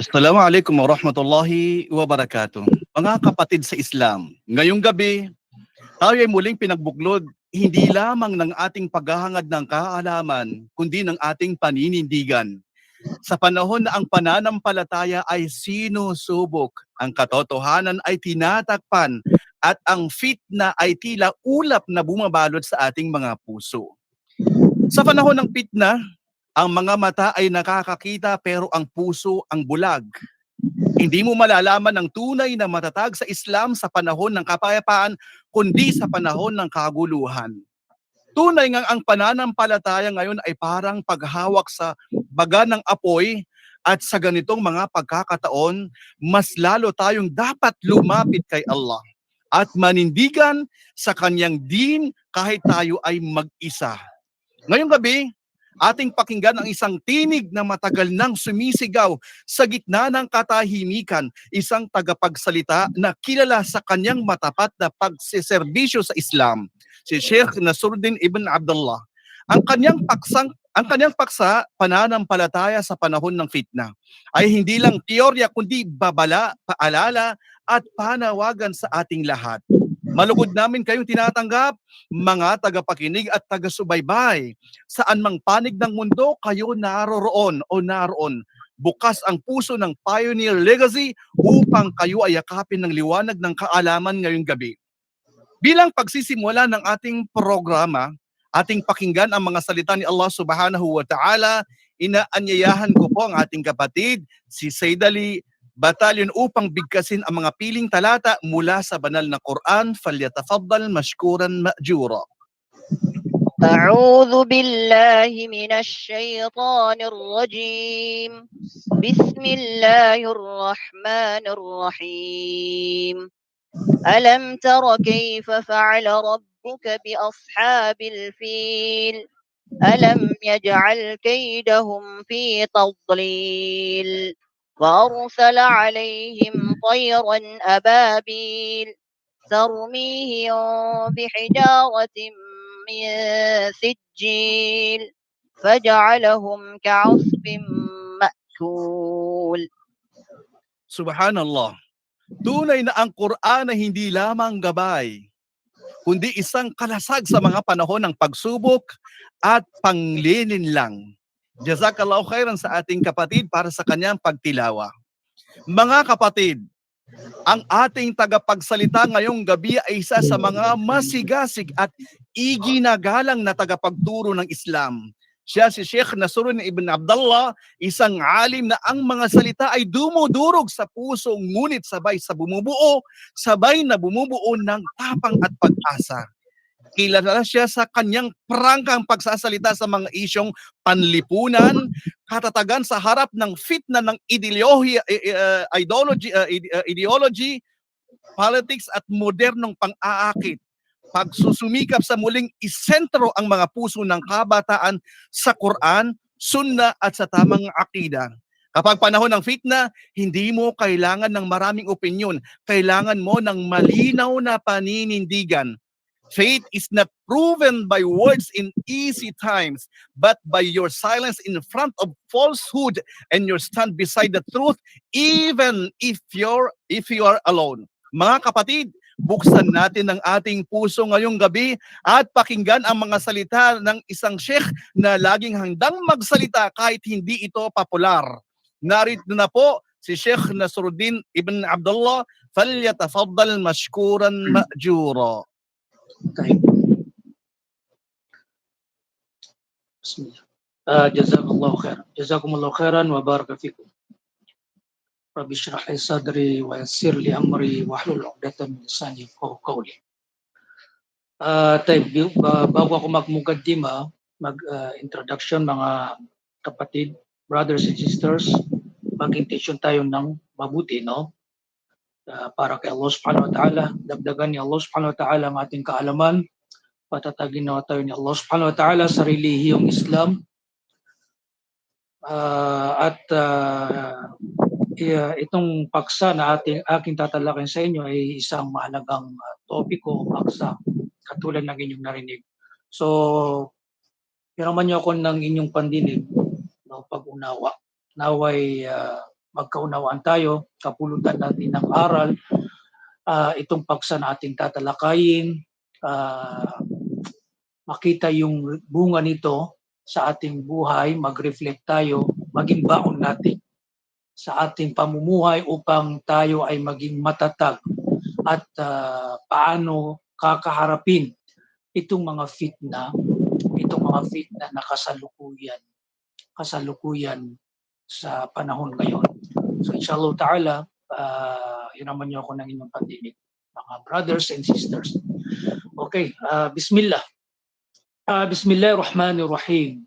Assalamualaikum warahmatullahi wabarakatuh. Mga kapatid sa Islam, ngayong gabi, tayo ay muling pinagbuklod hindi lamang ng ating paghahangad ng kaalaman, kundi ng ating paninindigan. Sa panahon na ang pananampalataya ay sinusubok, ang katotohanan ay tinatakpan, at ang fitna ay tila ulap na bumabalot sa ating mga puso. Sa panahon ng fitna, ang mga mata ay nakakakita pero ang puso ang bulag. Hindi mo malalaman ang tunay na matatag sa Islam sa panahon ng kapayapaan, kundi sa panahon ng kaguluhan. Tunay ngang ang pananampalataya ngayon ay parang paghawak sa baga ng apoy, at sa ganitong mga pagkakataon, mas lalo tayong dapat lumapit kay Allah at manindigan sa kanyang din kahit tayo ay mag-isa. Ngayong gabi, ating pakinggan ang isang tinig na matagal nang sumisigaw sa gitna ng katahimikan, isang tagapagsalita na kilala sa kanyang matapat na pagseserbisyo sa Islam, si Sheikh Nasruddin Ibn Abdullah. Ang kanyang paksa, pananampalataya sa panahon ng fitna, ay hindi lang teorya kundi babala, paalala at panawagan sa ating lahat. Malugod namin kayong tinatanggap, mga tagapakinig at taga-subaybay. Saan mang panig ng mundo kayo naroroon o naroon. Bukas ang puso ng Pioneer Legacy upang kayo ay yakapin ng liwanag ng kaalaman ngayong gabi. Bilang pagsisimula ng ating programa, ating pakinggan ang mga salita ni Allah Subhanahu wa Ta'ala. Inaanyayahan ko po ang ating kapatid, si Saydali Batalyon, upang bigkasin ang mga piling talata mula sa banal na Quran. Falyatafaddal mashkuran ma'jura. أعوذ بالله من الشيطان الرجيم بسم الله الرحمن الرحيم ألم تر كيف فعل ربك بأصحاب الفيل ألم يجعل كيدهم في تضليل وأرسل عليهم طيرا أبابيل ترميهم بحجارة من سجيل فجعلهم كعصف مأكول. Subhanallah. Tunay na ang Quran ay hindi lamang gabay, kundi isang kalasag sa mga panahon ng pagsubok at panglilinlang. Jazakallahu khairan sa ating kapatid para sa kanyang pagtilawa. Mga kapatid, ang ating tagapagsalita ngayong gabi ay isa sa mga masigasig at iginagalang na tagapagturo ng Islam. Siya si Sheikh Nasruddin Ibn Abdullah, isang alim na ang mga salita ay dumudurog sa puso, ngunit sabay na bumubuo ng tapang at pag-asa. Kilala siya sa kanyang prangkang pagsasalita sa mga isyong panlipunan, katatagan sa harap ng fitna ng ideology, politics at modernong pang-aakit. Pagsusumikap sa muling isentro ang mga puso ng kabataan sa Quran, Sunna at sa tamang akida. Kapag panahon ng fitna, hindi mo kailangan ng maraming opinyon. Kailangan mo ng malinaw na paninindigan. Faith is not proven by words in easy times, but by your silence in front of falsehood and your stand beside the truth, even if you are alone. Mga kapatid, buksan natin ang ating puso ngayong gabi at pakinggan ang mga salita ng isang sheikh na laging handang magsalita kahit hindi ito popular. Narito na po si Sheikh Nasruddin Ibn Abdullah. Falyatafaddal mashkuran ma'jura. طيب بسم الله جزاكم الله خيرا وبارك فيكم رب اشرح لي صدري ويسر لي امري واحلل عقدة من لساني يفقهوا قولي. طيب bago ako magmukaddima, introduction mga kapatid, brothers and sisters, mag-intention tayo ng mabuti, no? Para kay Allah subhanahu wa ta'ala, dagdagan ni Allah subhanahu wa ta'ala ang ating kaalaman, patatagin na tayo ni Allah subhanahu wa ta'ala sa relihiyong Islam, at itong paksa na aking tatalakayin sa inyo ay isang mahalagang topiko o paksa katulad ng inyong narinig. So, hiraman niyo ako ng inyong pandinig, no, pag-unawa. Naway magkaunawaan tayo, kapulutan natin ng aral, itong paksa na ating tatalakayin, makita yung bunga nito sa ating buhay, mag-reflect tayo, maging baon natin sa ating pamumuhay upang tayo ay maging matatag at paano kakaharapin itong mga fitna na kasalukuyan sa panahon ngayon. So inshallah ta'ala, hiraman niyo ako ng inyong pandinig, mga brothers and sisters. Okay, bismillah. Bismillahirrahmanirrahim.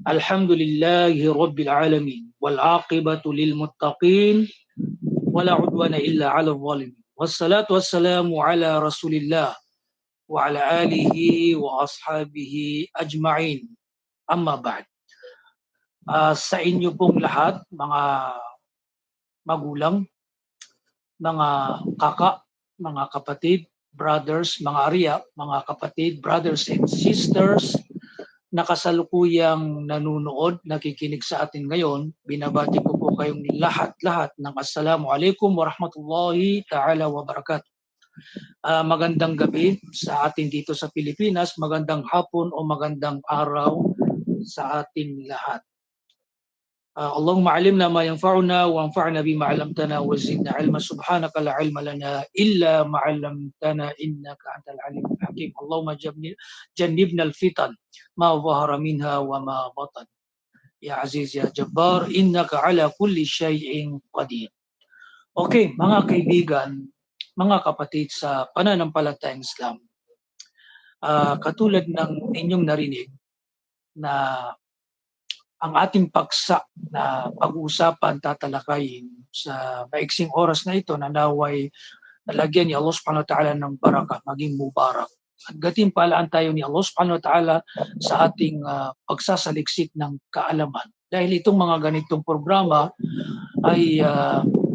Alhamdulillahi Rabbil Alamin. Wal-aqibatu lil-muttaqin. Wala udwana illa ala zalimin. Wassalatu wassalamu ala Rasulillah wa ala alihi wa ashabihi ajma'in. Amma ba'd. Sa inyo pong lahat, mga magulang, mga kaka, mga kapatid, brothers, mga arya, mga kapatid, brothers and sisters, na kasalukuyang nanonood, nakikinig sa atin ngayon, binabati ko po kayong lahat-lahat ng Assalamualaikum warahmatullahi ta'ala wabarakatuh. Magandang gabi sa atin dito sa Pilipinas, magandang hapon o magandang araw sa atin lahat. Allahumma alimna ma yanfa'una wa anfa'na bima 'allamtana wa zidna 'ilma subhanaka la 'ilma lana illa ma 'allamtana innaka antal alimul hakim. Allahumma jannibna al-fitan ma dhahara minha wa ma batan. Ya Aziz ya Jabbar, innaka 'ala kulli syai'in qadir. Okay, mga kaibigan, mga kapatid sa pananampalatayang Islam. Katulad ng inyong narinig na ang ating paksa na pag-uusapan, tatalakayin sa maiksing oras na ito na naway nalagyan ni Allah subhanahu wa ta'ala ng barakah, maging mubarak. At gatimpalaan tayo ni Allah subhanahu wa ta'ala sa ating pagsasaliksik ng kaalaman. Dahil itong mga ganitong programa ay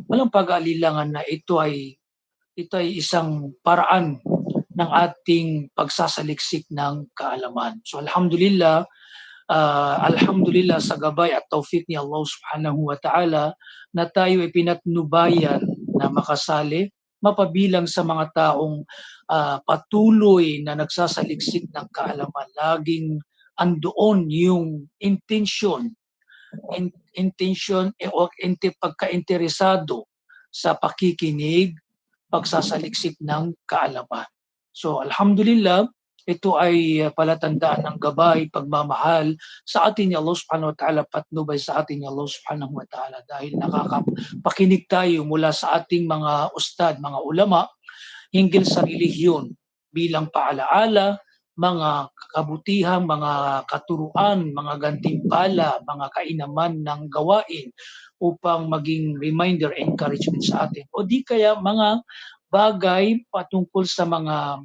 walang pag-aalilangan na ito ay isang paraan ng ating pagsasaliksik ng kaalaman. So alhamdulillah sa gabay at taufik ni Allah subhanahu wa ta'ala na tayo ay pinatnubayan na makasali, mapabilang sa mga taong patuloy na nagsasaliksik ng kaalaman. Laging andoon yung intention o pagka-interesado sa pakikinig, pagsasaliksik ng kaalaman. So alhamdulillah, ito ay palatandaan ng gabay, pagmamahal sa atin ni Allah subhanahu wa ta'ala, patnubay sa atin ni Allah subhanahu wa ta'ala, dahil nakakapakinig tayo mula sa ating mga ustad, mga ulama, hinggil sa relihiyon bilang paalaala, mga kabutihang, mga katuruan, mga gantimpala, mga kainaman ng gawain upang maging reminder, encouragement sa atin. O di kaya mga bagay patungkol sa mga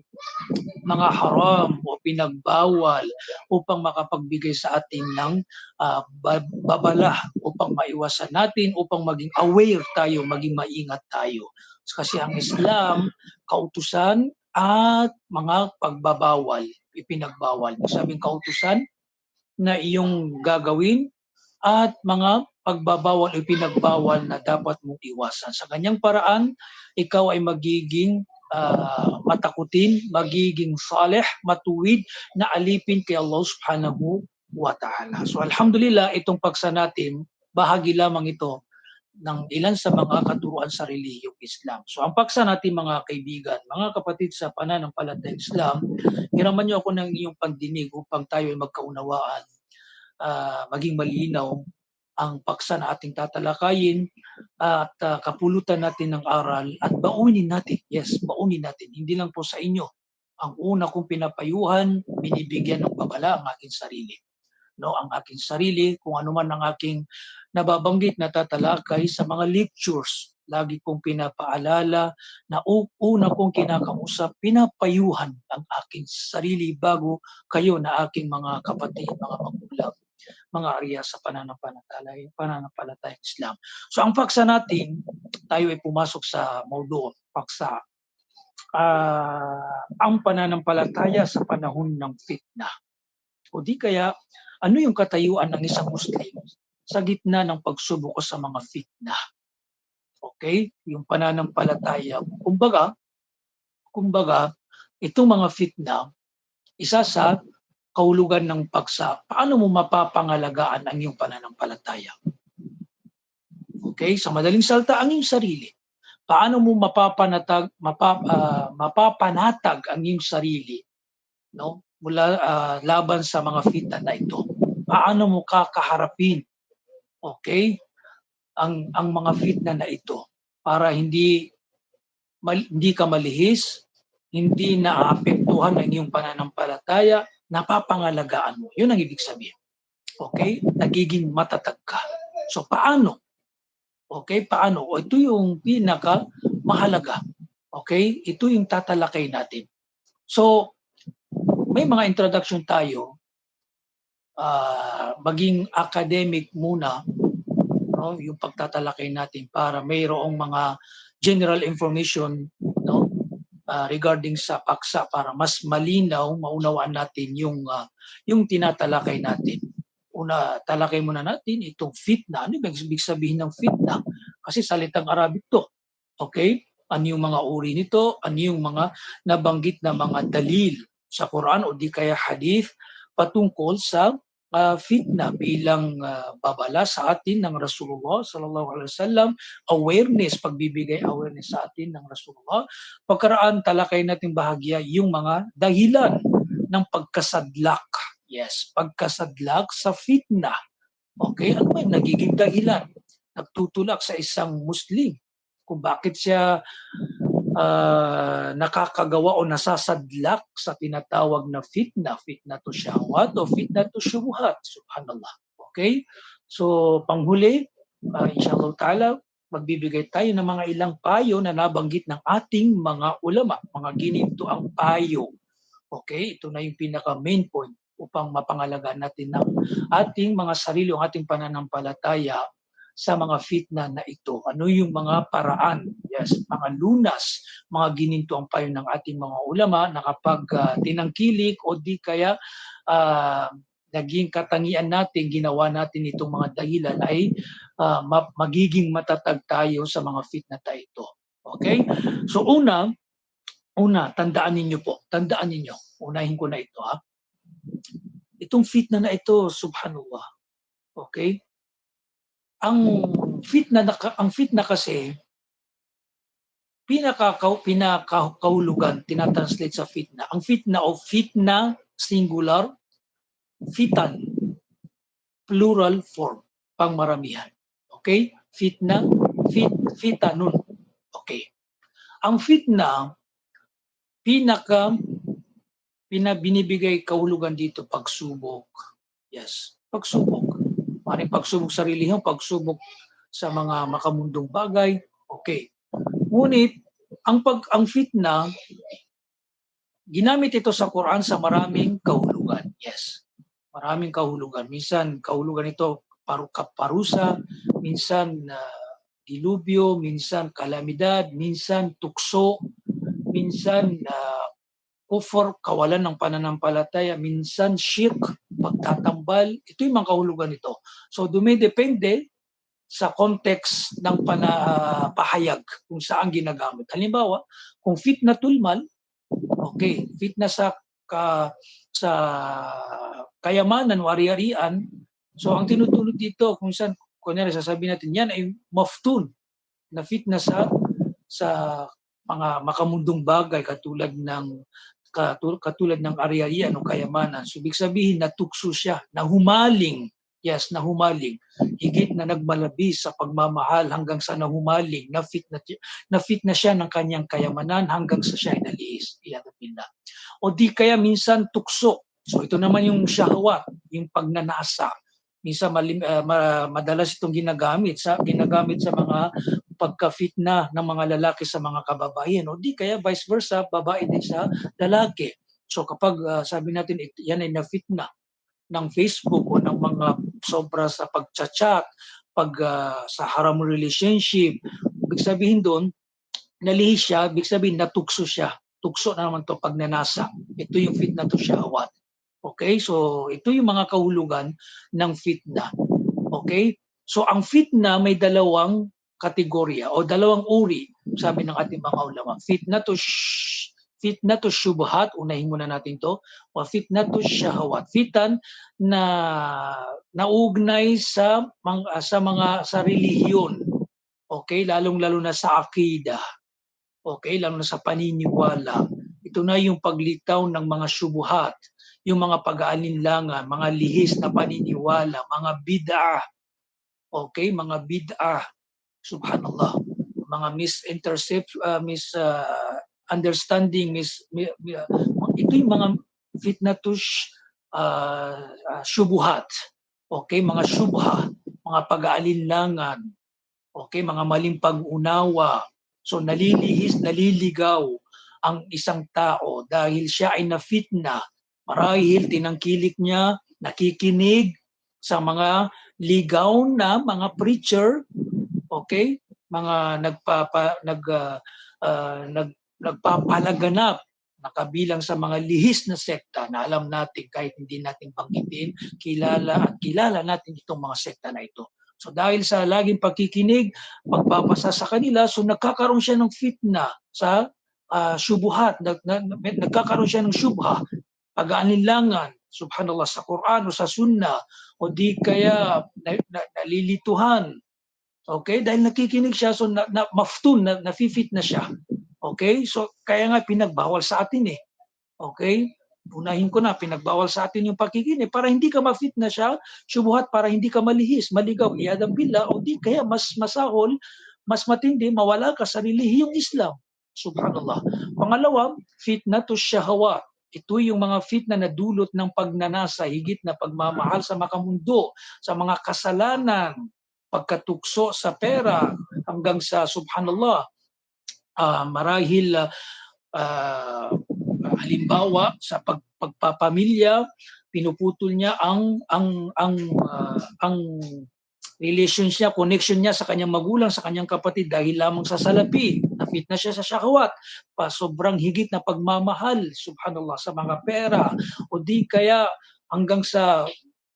haram o pinagbawal upang makapagbigay sa atin ng babala upang maiwasan natin, upang maging aware tayo, maging maingat tayo. Kasi ang Islam, kautusan at mga pagbabawal, ipinagbawal. Sabing kautusan na iyong gagawin at mga pagbabawal o pinagbawal na dapat mong iwasan. Sa kanyang paraan, ikaw ay magiging matakutin, magiging saleh, matuwid na alipin kay Allah subhanahu wa ta'ala. So alhamdulillah, itong paksa natin, bahagi lamang ito ng ilan sa mga katuruan sa relihiyong Islam. So ang paksa natin mga kaibigan, mga kapatid sa pananampalatayang Islam, hiraman niyo ako ng iyong pandinig upang tayo ay magkaunawaan, maging malinaw ang paksa na ating tatalakayin at kapulutan natin ng aral at baunin natin. Yes, baunin natin. Hindi lang po sa inyo. Ang una kong pinapayuhan, binibigyan ng babala ang aking sarili. No, ang aking sarili, kung ano man ang aking nababanggit na tatalakay sa mga lectures, lagi kong pinapaalala na una kong kinakausap, pinapayuhan ang aking sarili bago kayo na aking mga kapatid, mga magulang, mga arya sa pananampalatayang Islam. So ang paksa natin, tayo ay pumasok sa maudo, paksa. Ang pananampalataya sa panahon ng fitna. O di kaya, ano yung katayuan ng isang Muslim sa gitna ng pagsubok o sa mga fitna. Okay? Yung pananampalataya. Kumbaga, itong mga fitna, isa sa kahulugan ng paksa, paano mo mapapangalagaan ang iyong pananampalataya? Okay? Sa madaling salta, ang iyong sarili. Paano mo mapapanatag ang iyong sarili, no? Mula laban sa mga fitna na ito. Paano mo kakaharapin, okay, ang mga fitna na ito para hindi ka malihis, hindi naapektuhan ang iyong pananampalataya, napapangalagaan mo. Yun ang ibig sabihin. Okay? Nagiging matatag ka. So paano? Okay? Paano? O ito yung pinaka mahalaga. Okay? Ito yung tatalakay natin. So, may mga introduction tayo. Maging academic muna, no, yung pagtatalakay natin para mayroong mga general information, no, regarding sa paksa para mas malinaw maunawaan natin yung tinatalakay natin. Una, talakay muna natin itong fitna. Ano ibig sabihin ng fitna? Kasi salitang Arabic to. Okay? Ano yung mga uri nito? Ano yung mga nabanggit na mga dalil sa Quran o di kaya hadith patungkol sa fitna bilang babala sa atin ng Rasulullah sallallahu alaihi wasallam, awareness, pagbibigay awareness sa atin ng Rasulullah. Pagkaraan talakay natin bahagya yung mga dahilan ng pagkasadlak. Yes, pagkasadlak sa fitna. Okay, ano ba yung nagiging dahilan? Nagtutulak sa isang Muslim kung bakit siya nakakagawa o nasasadlak sa tinatawag na fitna to syahwat o fitna to syubuhat. Subhanallah. Okay? So, panghuli, inshallah ta'ala, magbibigay tayo ng mga ilang payo na nabanggit ng ating mga ulama, mga gininto ang payo. Okay? Ito na yung pinaka main point upang mapangalagaan natin ng ating mga sarili, ang ating pananampalataya sa mga fitna na ito. Ano yung mga paraan, yes, mga lunas, mga gininto ang payo ng ating mga ulama na kapag tinangkilik o di kaya naging katangian natin, ginawa natin itong mga dahilan ay magiging matatag tayo sa mga fitna na ito. Okay? So una, tandaan ninyo, unahin ko na ito ha. Itong fitna na ito, subhanallah. Okay? Ang fitna kasi pinakahulugan tinatranslate sa fitna. Ang fitna o fitna singular, fitan plural form, pangmaramihan. Okay? Fitna, fitanun. Okay. Ang fitna binibigay kahulugan dito pag-subok. Yes, pagsubok. Maring pagsubok sa relihiyon, pagsubok sa mga makamundong bagay. Okay. Ngunit ang fitna, ginamit ito sa Quran sa maraming kahulugan. Yes. Maraming kahulugan. Minsan kahulugan ito parusa, minsan dilubyo, minsan kalamidad, minsan tukso, minsan kufur, kawalan ng pananampalataya, minsan shirk, pagtatambal. Ito yung mga kahulugan nito. So dumidepende sa context ng pahayag kung saan ginagamit. Halimbawa, kung fitnatul mal, okay, fitna sa kayamanan o ari-arian, so ang tinutulog dito kung saan, kunyari sasabihin natin, yan ay maftun, na fitna sa mga makamundong bagay katulad ng ari-arian o kayamanan. So, ibig sabihin, natukso siya, nahumaling. Yes, nahumaling. Higit na nagmalabis sa pagmamahal hanggang sa nahumaling, na fitna siya ng kanyang kayamanan hanggang sa siya ay naliis. O di kaya minsan tukso. So ito naman yung syahwat, yung pagnanasa. Minsan madalas itong ginagamit sa mga pagka-fitna ng mga lalaki sa mga kababaihan. O di kaya vice versa, babae din sa lalaki. So kapag sabi natin yan ay na-fitna ng Facebook o ng mga sobra sa pag-chat, sa haram relationship, ibig sabihin doon, nalihis siya, ibig sabihin natukso siya. Tukso na naman to pagnanasa. Ito yung fitna to syahwat. Okay, so ito yung mga kahulugan ng fitna. Okay? So ang fitna may dalawang kategorya o dalawang uri, sabi ng ating mga ulama. Fitnatu syubhat, unahin muna natin to, o fitnatu syahawat. Fitan na naugnay sa relihiyon. Okay, lalong-lalo na sa akida. Okay, lalo na sa paniniwala. Ito na yung paglitaw ng mga syubhat, yung mga pag-aalinlangan, mga lihis na paniniwala, mga bid'ah. Okay, mga bid'ah. Subhanallah. Mga misunderstanding, ito yung mga fitnatush syubuhat. Okay, mga syubha, mga pag-aalinlangan, okay, mga maling pag-unawa. So nalilihis, naliligaw ang isang tao dahil siya ay na-fitna. Marahil tinangkilik niya, nakikinig sa mga ligaw na mga preacher, okay? Mga nagpapalaganap na kabilang sa mga lihis na sekta na alam natin kahit hindi natin banggitin, kilala natin itong mga sekta na ito. So dahil sa laging pagkikinig, pagpapasa sa kanila, so nagkakaroon siya ng fitna sa syubuhat, nagkakaroon siya ng syubha, pag-aalinlangan, subhanallah, sa Quran o sa Sunnah, o di kaya nalilituhan. Okay? Dahil nakikinig siya, so maftun, nafi-fit na siya. Okay? So kaya nga pinagbawal sa atin eh. Okay? Unahin ko na, pinagbawal sa atin yung pakikinig para hindi ka ma-fit na siya, syubuhat, para hindi ka malihis, maligaw, iyadang billah, o di kaya mas masahol, mas matindi, mawala ka sa relihiyong Islam. Subhanallah. Pangalawa, fitnatu syahawat. Ito yung mga fitna na dulot ng pagnanasa, higit na pagmamahal sa makamundo, sa mga kasalanan, pagkatukso sa pera, hanggang sa subhanallah, marahil halimbawa sa pagpapamilya, pinuputol niya ang relationship, connection niya sa kanyang magulang, sa kanyang kapatid dahil lamang sa salapi. Na-fit na siya sa syahwat, pa sobrang higit na pagmamahal, subhanallah, sa mga pera, o di kaya hanggang sa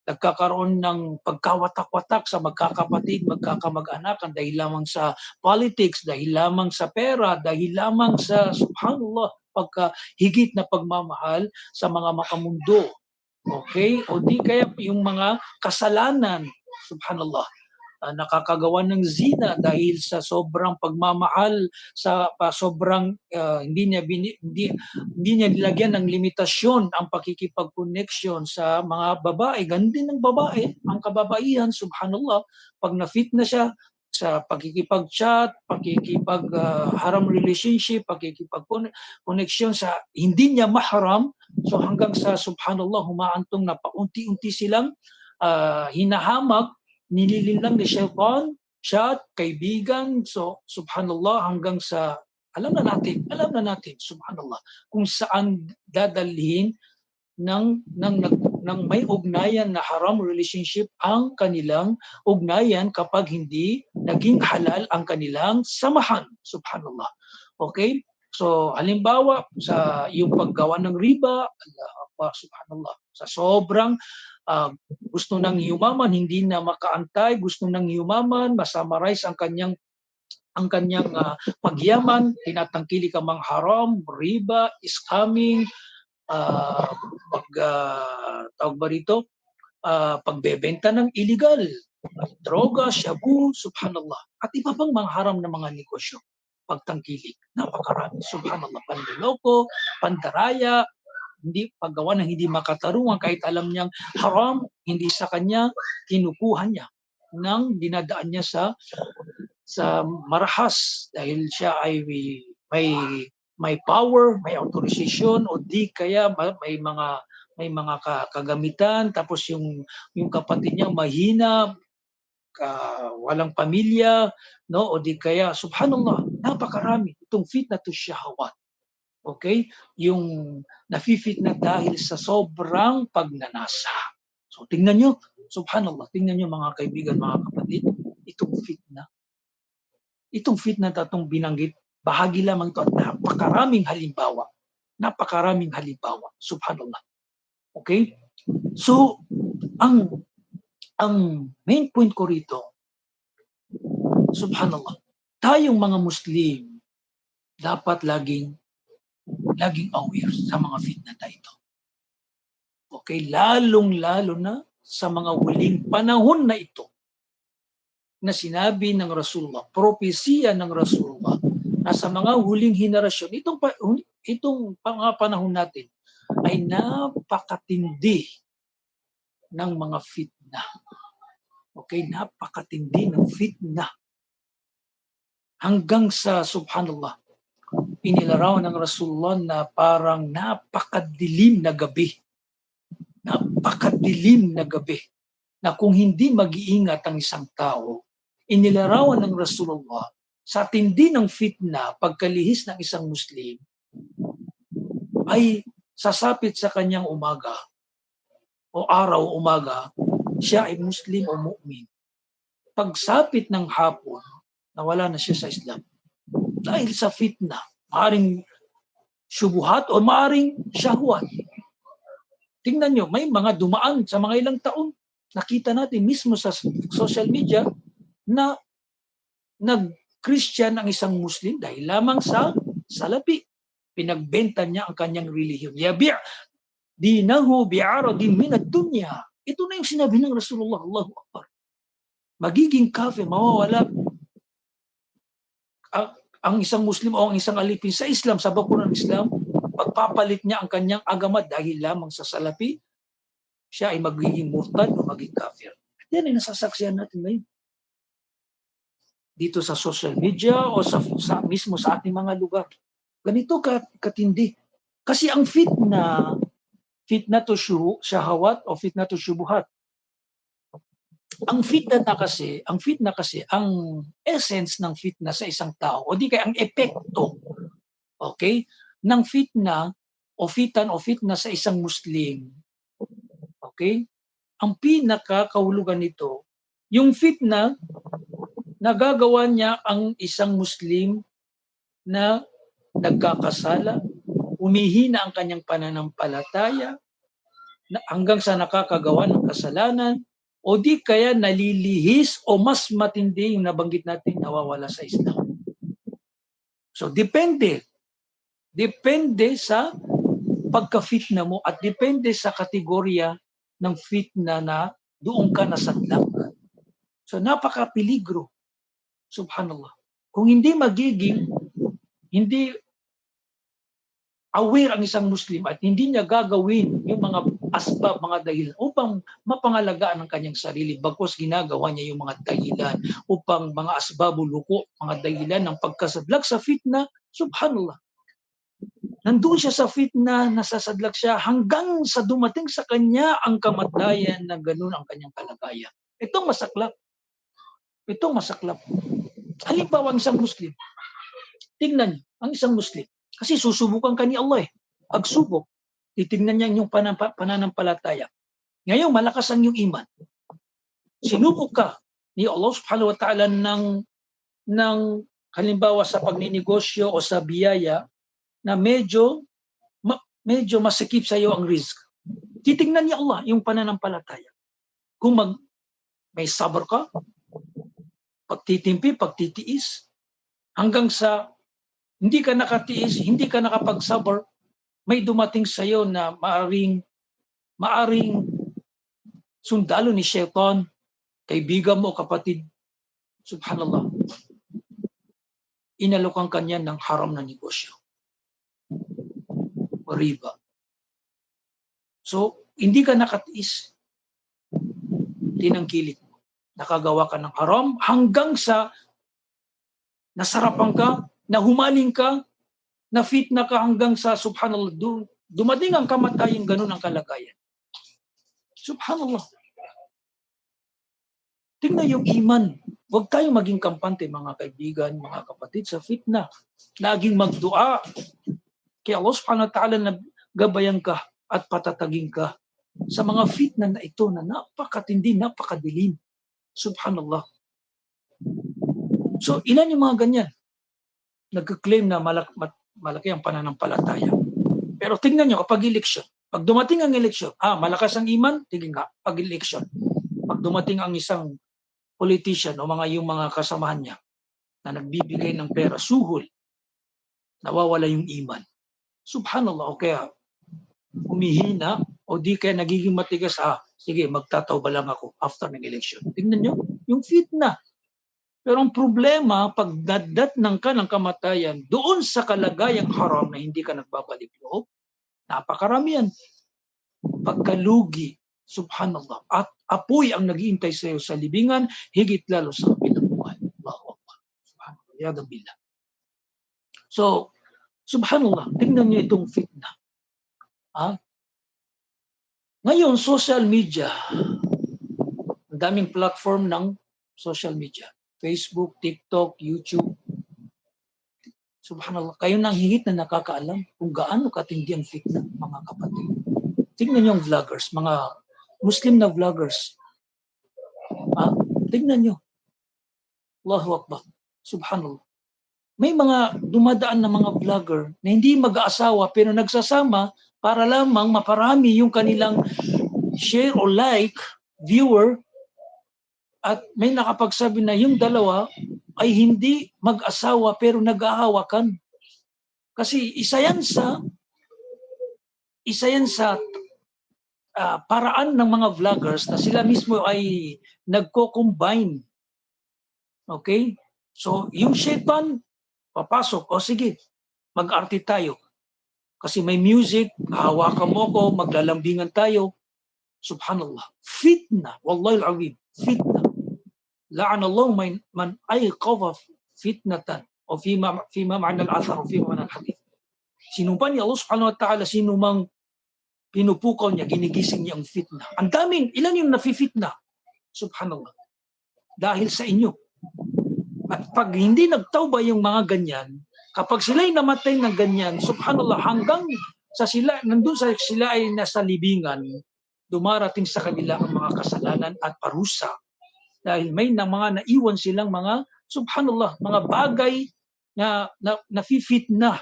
nagkakaroon ng pagkawatak-watak sa magkakapatid, magkakamag-anakan dahil lamang sa politics, dahil lamang sa pera, dahil lamang sa subhanallah, pagkahigit na pagmamahal sa mga makamundo. Okay? O di kaya yung mga kasalanan, subhanallah, nakakagawa ng zina dahil sa sobrang pagmamahal, sa sobrang hindi niya nilagyan ng limitasyon ang pakikipag-connection sa mga babae. Ganun din ng babae, ang kababaihan, subhanallah, pag na-fit na siya sa pakikipag-chat, haram relationship, pakikipag-connection sa hindi niya mahram, so hanggang sa subhanallah, humaantong na paunti-unti silang hinahamak, nililinlang ni Shaitan, siya, kaibigan, so subhanallah, hanggang sa alam na natin, subhanallah, kung saan dadalhin ng may ugnayan na haram relationship ang kanilang ugnayan kapag hindi naging halal ang kanilang samahan, subhanallah. Okay? So halimbawa sa yung paggawa ng riba, subhanallah, sa sobrang gusto nang yumaman, hindi na makaantay, gusto nang yumaman, masummarize ang kanyang pagyaman, tinatangkilik ang mga haram, riba, scamming, tawag ba rito, pagbebenta ng illegal, droga, shabu, subhanallah, at iba pang mga haram na mga negosyo, pagtangkilik, napakarami, subhanallah, panloloko, pandaraya, hindi paggawa ng hindi makatarungan kahit alam niyang haram, hindi sa kanya, kinukuha niya nang dinadaan niya sa marahas dahil siya ay may power, may authorization, o di kaya may mga kagamitan, tapos yung kapatid niya mahina, walang pamilya, no, o di kaya subhanallah, napakarami itong fitnatu syahawat. Okay? Yung nafi-fit na dahil sa sobrang pagnanasa. So tingnan nyo, subhanallah, tingnan nyo mga kaibigan, mga kapatid, itong fitna. Itong fitna na itong binanggit, bahagi lamang ito at napakaraming halimbawa. Napakaraming halimbawa. Subhanallah. Okay? So, ang ang main point ko rito, subhanallah, tayong mga Muslim dapat laging aware sa mga fitna na ito. Okay, lalong-lalo na sa mga huling panahon na ito na sinabi ng Rasulullah, propesiya ng Rasulullah, na sa mga huling henerasyon, itong mga panahon natin ay napakatindi ng mga fitna. Okay, napakatindi ng fitna. Hanggang sa, subhanallah, inilarawan ng Rasulullah na parang napakadilim na gabi. Napakadilim na gabi. Na kung hindi mag-iingat ang isang tao, inilarawan ng Rasulullah sa tindi ng fitna, pagkalihis ng isang Muslim, ay sasapit sa kanyang umaga o araw umaga, siya ay Muslim o mu'min. Pagsapit ng hapon, nawala na siya sa Islam. Dahil sa fitna, maaring syubuhat o maaring syahwat. Tingnan nyo, may mga dumaan sa mga ilang taon. Nakita natin mismo sa social media na nag-Christian ang isang Muslim dahil lamang sa salapi. Pinagbenta niya ang kanyang relihiyon. Yabi' dinahu bi'aradin minad dunya. Ito na yung sinabi ng Rasulullah, Allahu Akbar. Magiging kafir, mawawala ang isang Muslim o ang isang alipin sa Islam, sa bakuran ng Islam, pagpapalit niya ang kanyang agama dahil lamang sa salapi, siya ay magiging murtad o magiging kafir. Yan ay nasasaksihan natin ngayon. Dito sa social media o mismo sa ating mga lugar. Ganito katindi. Kasi ang fitna to syahawat o fitna to syubuhat. Ang fitna kasi, ang essence ng fitna sa isang tao, o di kaya ang epekto, okay, ng fitna o fitna sa isang Muslim, okay, ang pinakakahulugan nito, yung fitna, nagagawa niya ang isang Muslim na nagkakasala, umihina ang kanyang pananampalataya, hanggang sa nakakagawa ng kasalanan, o di kaya nalilihis o mas matindi yung nabanggit natin, nawawala sa Islam. So depende sa pagka-fitna mo at depende sa kategorya ng fitna na doon ka nasadlak. So napaka-peligro, subhanallah. Kung hindi aware ang isang Muslim at hindi niya gagawin yung mga asbab, mga dahilan upang mapangalagaan ang kanyang sarili, bagkus ginagawa niya yung mga dahilan upang mga asbabul luko, mga dahilan ng pagkasadlak sa fitna, subhanallah. Nandun siya sa fitna, nasasadlak siya hanggang sa dumating sa kanya ang kamatayan na ganun ang kanyang kalagayan. Itong masaklap. Halimbawa, ang isang Muslim, tingnan niyo, ang isang Muslim, kasi susubukan ka ni Allah Pagsubok, titignan niya yung pananampalataya. Ngayon, malakas ang iyong iman. Sinubok ka ni Allah subhanahu wa ta'ala ng halimbawa sa pagninegosyo o sa biyaya na medyo masikip sa iyo ang risk. Titignan ni Allah yung pananampalataya. Kung may sabr ka, pagtitimpi, pagtitiis, hanggang sa hindi ka nakatiis, hindi ka nakapag-sabr, may dumating sa iyo na maaring sundalo ni Shaitan, kaibigan mo, kapatid, subhanallah, inalokan kanya ng haram na negosyo. Riba. So, hindi ka nakatiis, tinangkilik mo. Nakagawa ka ng haram hanggang sa nasarapan ka, nahumaling ka, na fitna ka hanggang sa subhanallah, dumating ang kamatayan, ganun ang kalagayan. Subhanallah. Tingnan yung iman. Huwag tayong maging kampante, mga kaibigan, mga kapatid, sa fitna. Laging magdua. Kaya Allah subhanahu wa ta'ala na gabayan ka at patatagin ka sa mga fitna na ito na napakatindi, napakadilim. Subhanallah. So, ilan yung mga ganyan? Nagka-claim na malaki ang pananampalataya. Pero tingnan nyo, kapag eleksyon, pag dumating ang eleksyon, malakas ang iman, tingin nga, pag eleksyon, Pag dumating ang isang politician o yung mga kasamahan niya na nagbibigay ng pera, suhol, nawawala yung iman. Subhanallah, o kaya humihina o di kaya nagiging matigas, sige, magtatawba lang ako after ng election. Tingnan nyo, yung fitna. Pero ang problema, pag dadatnang ka ng kamatayan, doon sa kalagayang haram na hindi ka nagbabalik loob, napakarami yan. Pagkalugi, subhanallah, at apoy ang nag-iintay sa iyo sa libingan, higit lalo sa kabilang buhay. Allahu Akbar. Subhanallah. Yadabillah. So, subhanallah, tingnan niyo itong fitna. Ngayon, social media, ang daming platform ng social media. Facebook, TikTok, YouTube. Subhanallah, kayo nang higit na nakakaalam kung gaano katindi ang fitna, mga kapatid. Tingnan niyo ang vloggers, mga Muslim na vloggers. Tingnan niyo. Allahu Akbar. Subhanallah. May mga dumadaan na mga vlogger na hindi mag-aasawa pero nagsasama para lamang maparami yung kanilang share o like, viewer, at may nakapagsabi na yung dalawa ay hindi mag-asawa pero nag-aahawakan. Kasi isa yan sa paraan ng mga vloggers na sila mismo ay nagko-combine. Okay? So, yung shaitan, papasok, o sige, mag-arte tayo. Kasi may music, hahawakan mo ko, maglalambingan tayo. Subhanallah. Fitna. Wallahi al-azim. Fitna. La'anallahu man ayqadha fitnatan o fima ma'na al-athar o fima ma'na al-hadith. Sinumpa ni Allah subhanahu wa ta'ala, sinumang pinupukaw niya, ginigising niya ang fitna. Ang daming, ilan yung nafi-fitna? Subhanallah. Dahil sa inyo. At pag hindi nagtauba yung mga ganyan, kapag sila'y namatay ng ganyan, subhanallah, hanggang nandun sa sila ay nasa libingan, dumarating sa kanila ang mga kasalanan at parusa. Dahil may mga naiwan silang mga, subhanallah, mga bagay na nafi-fitna,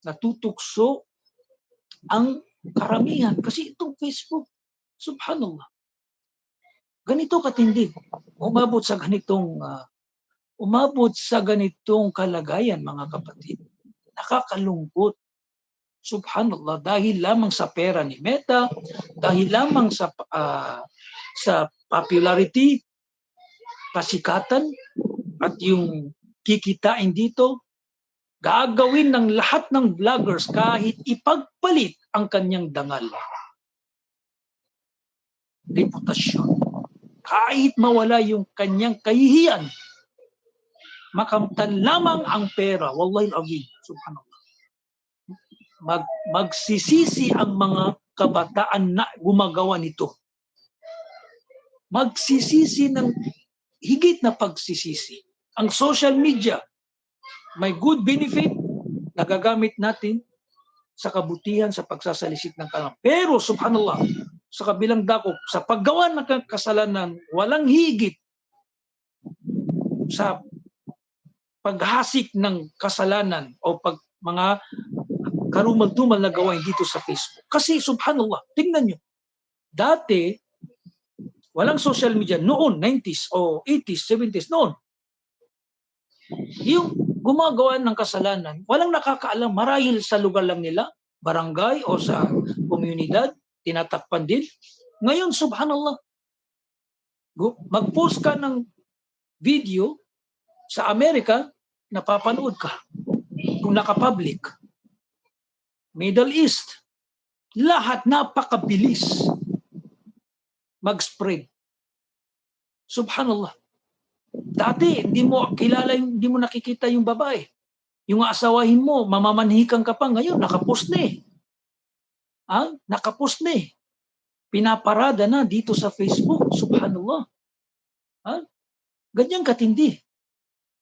natutukso ang karamihan. Kasi itong Facebook, subhanallah, ganito katindi. Umabot sa ganitong kalagayan, mga kapatid. Nakakalungkot. Subhanallah, dahil lamang sa pera ni Meta, dahil lamang sa popularity, kasikatan, at yung kikitain dito, gagawin ng lahat ng vloggers kahit ipagpalit ang kanyang dangal. Reputasyon. Kahit mawala yung kanyang kahihiyan, makamtan lamang ang pera. Wallahi al-azim. Subhanallah. Magsisisi ang mga kabataan na gumagawa nito. Magsisisi ng higit na pagsisisi. Ang social media, may good benefit, nagagamit natin sa kabutihan, sa pagsasalisit ng kalam. Pero subhanallah, sa kabilang dako, sa paggawa ng kasalanan, walang higit sa paghasik ng kasalanan o mga karumal-dumal na gawain dito sa Facebook. Kasi subhanallah, tingnan nyo, dati, walang social media noon, 90s o 80s, 70s, noon. Yung gumagawa ng kasalanan, walang nakakaalam, marahil sa lugar lang nila, barangay o sa komunidad, tinatakpan din. Ngayon, subhanallah, mag-post ka ng video sa Amerika, napapanood ka kung nakapublic. Middle East, lahat napakabilis mag-spread. Subhanallah. Dati, hindi mo nakikita yung babae. Yung asawahin mo, mamamanhikan ka pa. Ngayon, nakapost na eh. Nakapost na eh. Pinaparada na dito sa Facebook. Subhanallah. Ganyan katindi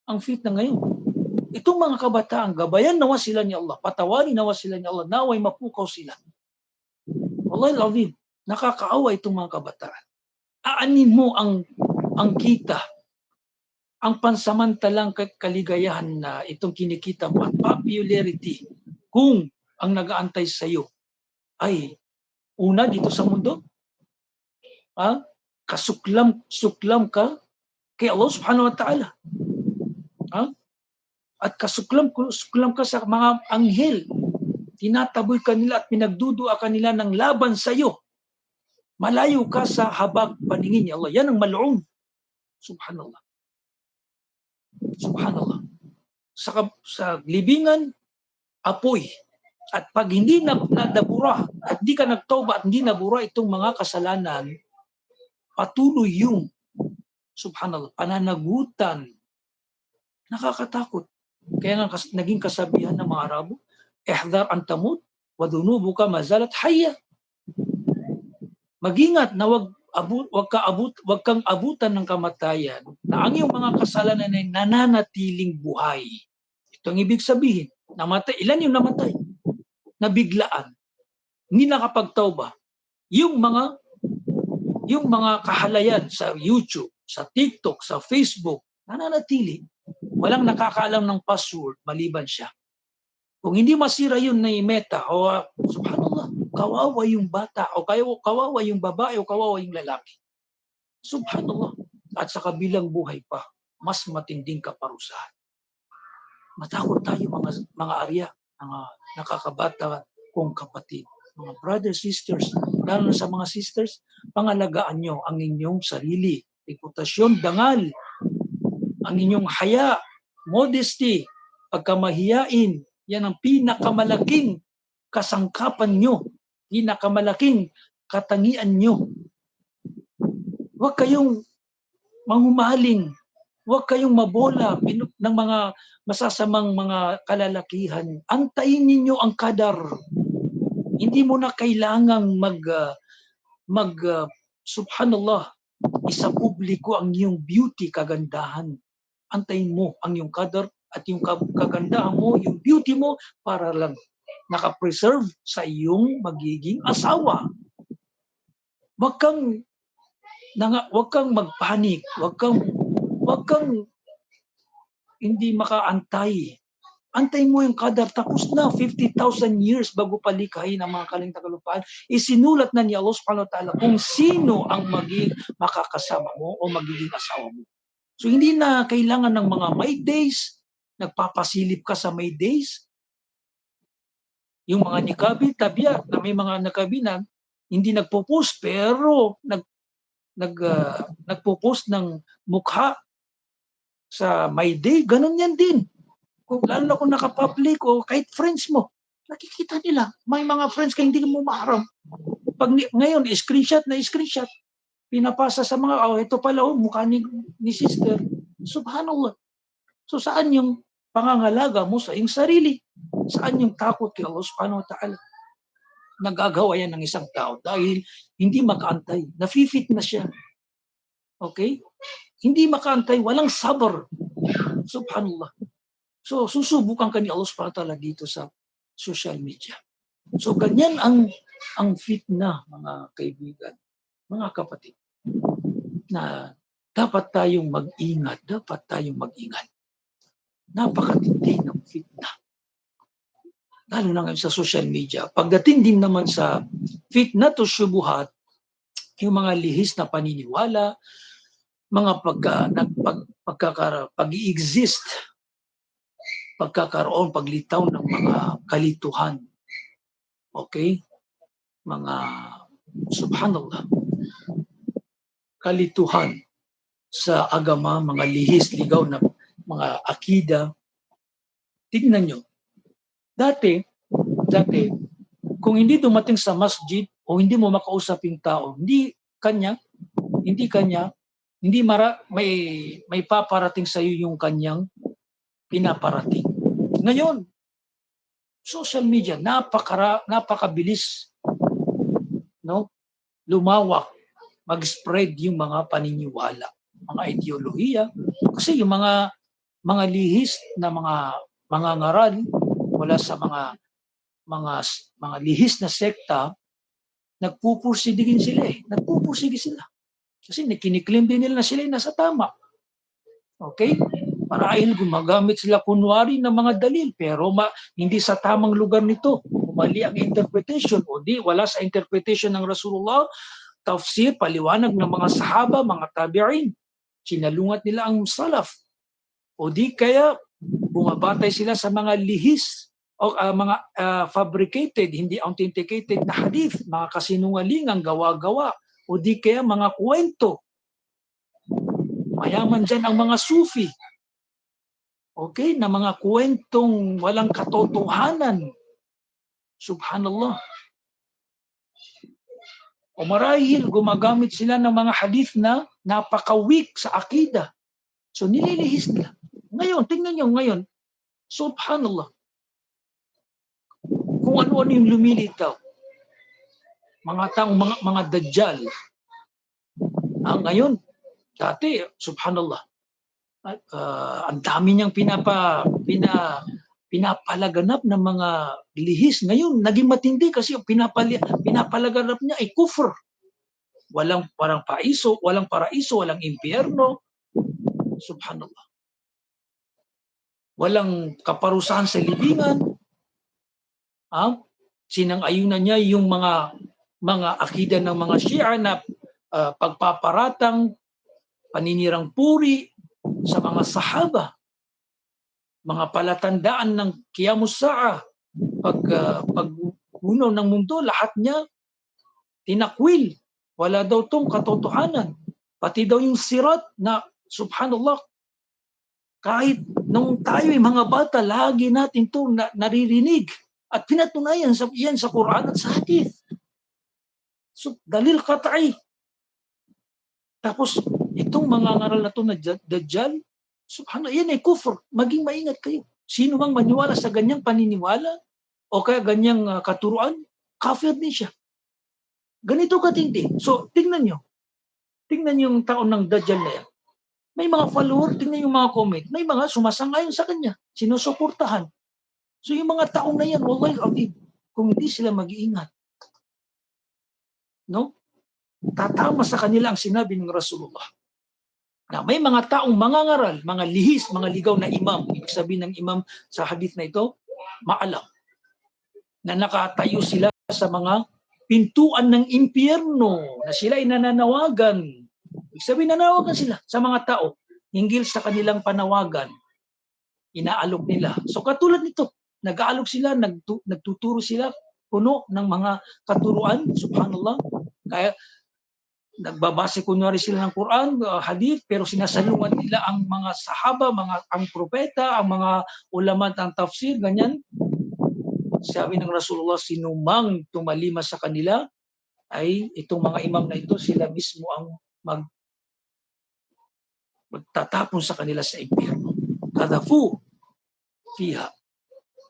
ang fitna ngayon. Itong mga kabataan, gabayan nawa sila ni Allah. Patawarin nawa sila ni Allah. Naway mapukaw sila. Wallahi al-azim, nakakaawa itong mga kabataan. Aanin mo ang kita, ang pansamantalang kaligayahan na itong kinikita mo at popularity kung ang nag-aantay sa iyo ay una dito sa mundo, Suklam ka kay Allah subhanahu wa ta'ala. Ha? At suklam ka sa mga anghel. Tinataboy ka nila at pinagdudua ka nila ng laban sa iyo. Malayo ka sa habag paningin ni Allah. Yan ang mal'un. Subhanallah. Subhanallah. Sa libingan, apoy. At pag hindi nabura at hindi ka nagtauba at hindi nabura itong mga kasalanan, patuloy yung subhanallah, pananagutan. Nakakatakot. Kaya nga naging kasabihan ng mga Arabo, ihdar an tamut wa dunubuka mazalat hayya. Mag-ingat na wag kang abutan ng kamatayan na ang iyong mga kasalanan ay nananatiling buhay. Ito ang ibig sabihin. Namatay. Ilan yung namatay? Nabiglaan. Hindi nakapagtauba. Yung mga kahalayan sa YouTube, sa TikTok, sa Facebook, nananatili. Walang nakakaalam ng password maliban siya. Kung hindi masira yun na meta, o subhanallah, kawawa yung bata, o kawawa yung babae, o kawawa yung lalaki. Subhanallah. At sa kabilang buhay pa, mas matinding kaparusahan. Matakot tayo mga arya, mga nakakabata kong kapatid. Mga brothers, sisters, lalo na sa mga sisters, pangalagaan nyo ang inyong sarili, reputasyon, dangal, ang inyong haya, modesty, pagkamahiyain, yan ang pinakamalaking kasangkapan nyo, pinakamalaking katangian nyo. Huwag kayong manghumaling, huwag kayong mabola ng mga masasamang mga kalalakihan. Antayin ninyo ang kadar. Hindi mo na kailangang subhanallah, isa publiko ang iyong beauty, kagandahan. Antayin mo ang iyong kadar at yung kagandahan mo, yung beauty mo, para lang nakapreserve sa iyong magiging asawa. Huwag kang magpanik, huwag kang hindi makaantay. Antayin mo yung kadar, tapos na 50,000 years bago palikhayin ang mga kalingtang kalupaan. Isinulat na ni Allah subhanahu wa ta'ala kung sino ang makakasama mo o magiging asawa mo. So hindi na kailangan ng mga May days, nagpapasilip ka sa May days. Yung mga nikabi, tabya, na may mga nikabi na hindi nagpo-post pero nagpo-post ng mukha sa May Day, ganun yan din. Lalo na kung nakapublic o kahit friends mo, nakikita nila. May mga friends ka hindi mo maharap. Pag ngayon, screenshot, pinapasa sa mga, ito pala, mukha ni sister. Subhanallah. So saan yung pangangalaga mo sa iyong sarili? Saan yung takot kay Allah subhanahu wa ta'ala? Nagagawa yan ng isang tao dahil hindi makaantay. Nafi-fit na siya. Okay? Hindi makaantay, walang sabr. Subhanallah. So, susubukan ka ni Allah subhanahu wa ta'ala dito sa social media. So, ganyan ang fitna, mga kaibigan, mga kapatid, na dapat tayong mag-ingat. Napakatindi ng fitna. Lalo na ngayon sa social media. Pagdating din naman sa fitna to syubuhat, yung mga lihis na paniniwala, mga pag-i-exist, pagkakaroon, paglitaw ng mga kalituhan. Okay? Mga, subhanallah, kalituhan sa agama, mga lihis, ligaw na mga akida. Tingnan nyo. Dati, kung hindi dumating sa masjid o hindi mo makausap yung tao, hindi may paparating sa iyo yung kanyang pinaparating. Ngayon, social media, napakabilis, no? Lumawak, mag-spread yung mga paniniwala, mga ideolohiya. Kasi yung mga lihis na mga ngaral mula sa mga lihis na sekta, nagpupursigin sila sila. Kasi kiniklaim din nila na sila nasa tama. Okay? Marahil gumagamit sila kunwari ng mga dalil, pero hindi sa tamang lugar nito. Mali ang interpretation, o wala sa interpretation ng Rasulullah, tafsir, paliwanag ng mga sahaba, mga tabi'in. Sinalungat nila ang salaf. O di kaya bumabatay sila sa mga lihis o mga fabricated, hindi authenticated na hadith, mga kasinungalingang gawa-gawa. O di kaya mga kwento. Mayaman dyan ang mga sufi. Okay, na mga kwentong walang katotohanan. Subhanallah. O marahil gumagamit sila ng mga hadith na napaka-weak sa akida. So nililihis nila. Ngayon, tingnan nyo ngayon, subhanallah, kung ano-ano yung lumilitaw. Mga taong, mga dajjal. Ngayon, dati, subhanallah, ang dami niyang pinapalaganap ng mga lihis. Ngayon, naging matindi kasi yung pinapalaganap niya ay kufr. Walang paraiso, walang impyerno. Subhanallah. Walang kaparusahan sa libingan. Sinang-ayunan niya yung mga akida ng mga Shia na pagpaparatang, paninirang puri sa mga sahaba, mga palatandaan ng Qiyamus Sa'ah, pag-unaw ng mundo, lahat niya tinakwil. Wala daw tong katotohanan. Pati daw yung sirat na, subhanallah, kahit nung tayo ay mga bata, lagi natin ito naririnig. At pinatunayan yan sa Quran at sa Hadith. So, dalil qat'i. Tapos, itong mga ngaral na ito na Dajjal, subhanallah, yan ay kufr. Maging maingat kayo. Sino mang maniwala sa ganyang paniniwala o kaya ganyang katuruan, kafir din siya. Ganito katindi. So, tingnan nyo. Tingnan yung taon ng Dajjal na yan. May mga follower, tingnan yung mga comment. May mga sumasang-ayon sa kanya. Sinusuportahan. So, yung mga taong na yan, wallahi al-azim, kung hindi sila mag-iingat, no? Tatama sa kanila ang sinabi ng Rasulullah. Na may mga taong mangangaral, mga lihis, mga ligaw na imam. Ibig sabihin ng imam sa hadith na ito, maalam. Na nakatayo sila sa mga pintuan ng impyerno, na sila ay nananawagan. Ibig sabihin, nanawagan sila sa mga tao, hinggil sa kanilang panawagan. Inaalok nila. So katulad nito, nag-aalok sila, nagtuturo sila, puno ng mga katuruan, subhanallah. Kaya nagbabase kunwari sila ng Quran, hadith, pero sinasalungan nila ang mga sahaba, ang propeta, ang mga ulama ng tafsir, ganyan. Sabi ng Rasulullah, sinumang tumalima sa kanila, ay itong mga imam na ito, sila mismo ang magtatapon sa kanila sa impyerno. Kadafu fiha.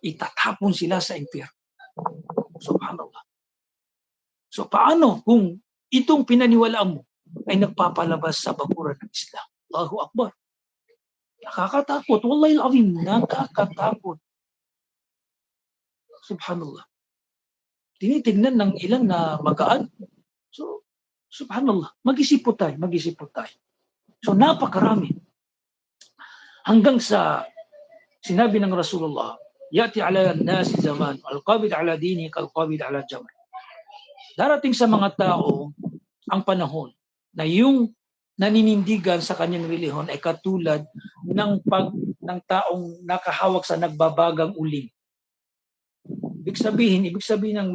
Itatapon sila sa impyerno. Subhanallah. So paano kung itong pinaniwalaan mo ay nagpapalabas sa bakuran ng Islam? Allahu Akbar. Nakakatakot. Wallahi al-azim, nakakatakot. Subhanallah. Tinitignan ng ilan na magaan. So, subhanallah. Mag-isip po tayo. So, napakarami. Hanggang sa sinabi ng Rasulullah, yati ala nasi zaman, al-qabid ala dini, kal-qabid ala jamr. Darating sa mga tao ang panahon na yung naninindigan sa kanyang relihiyon ay katulad ng taong nakahawak sa nagbabagang uling. Ibig sabihin ng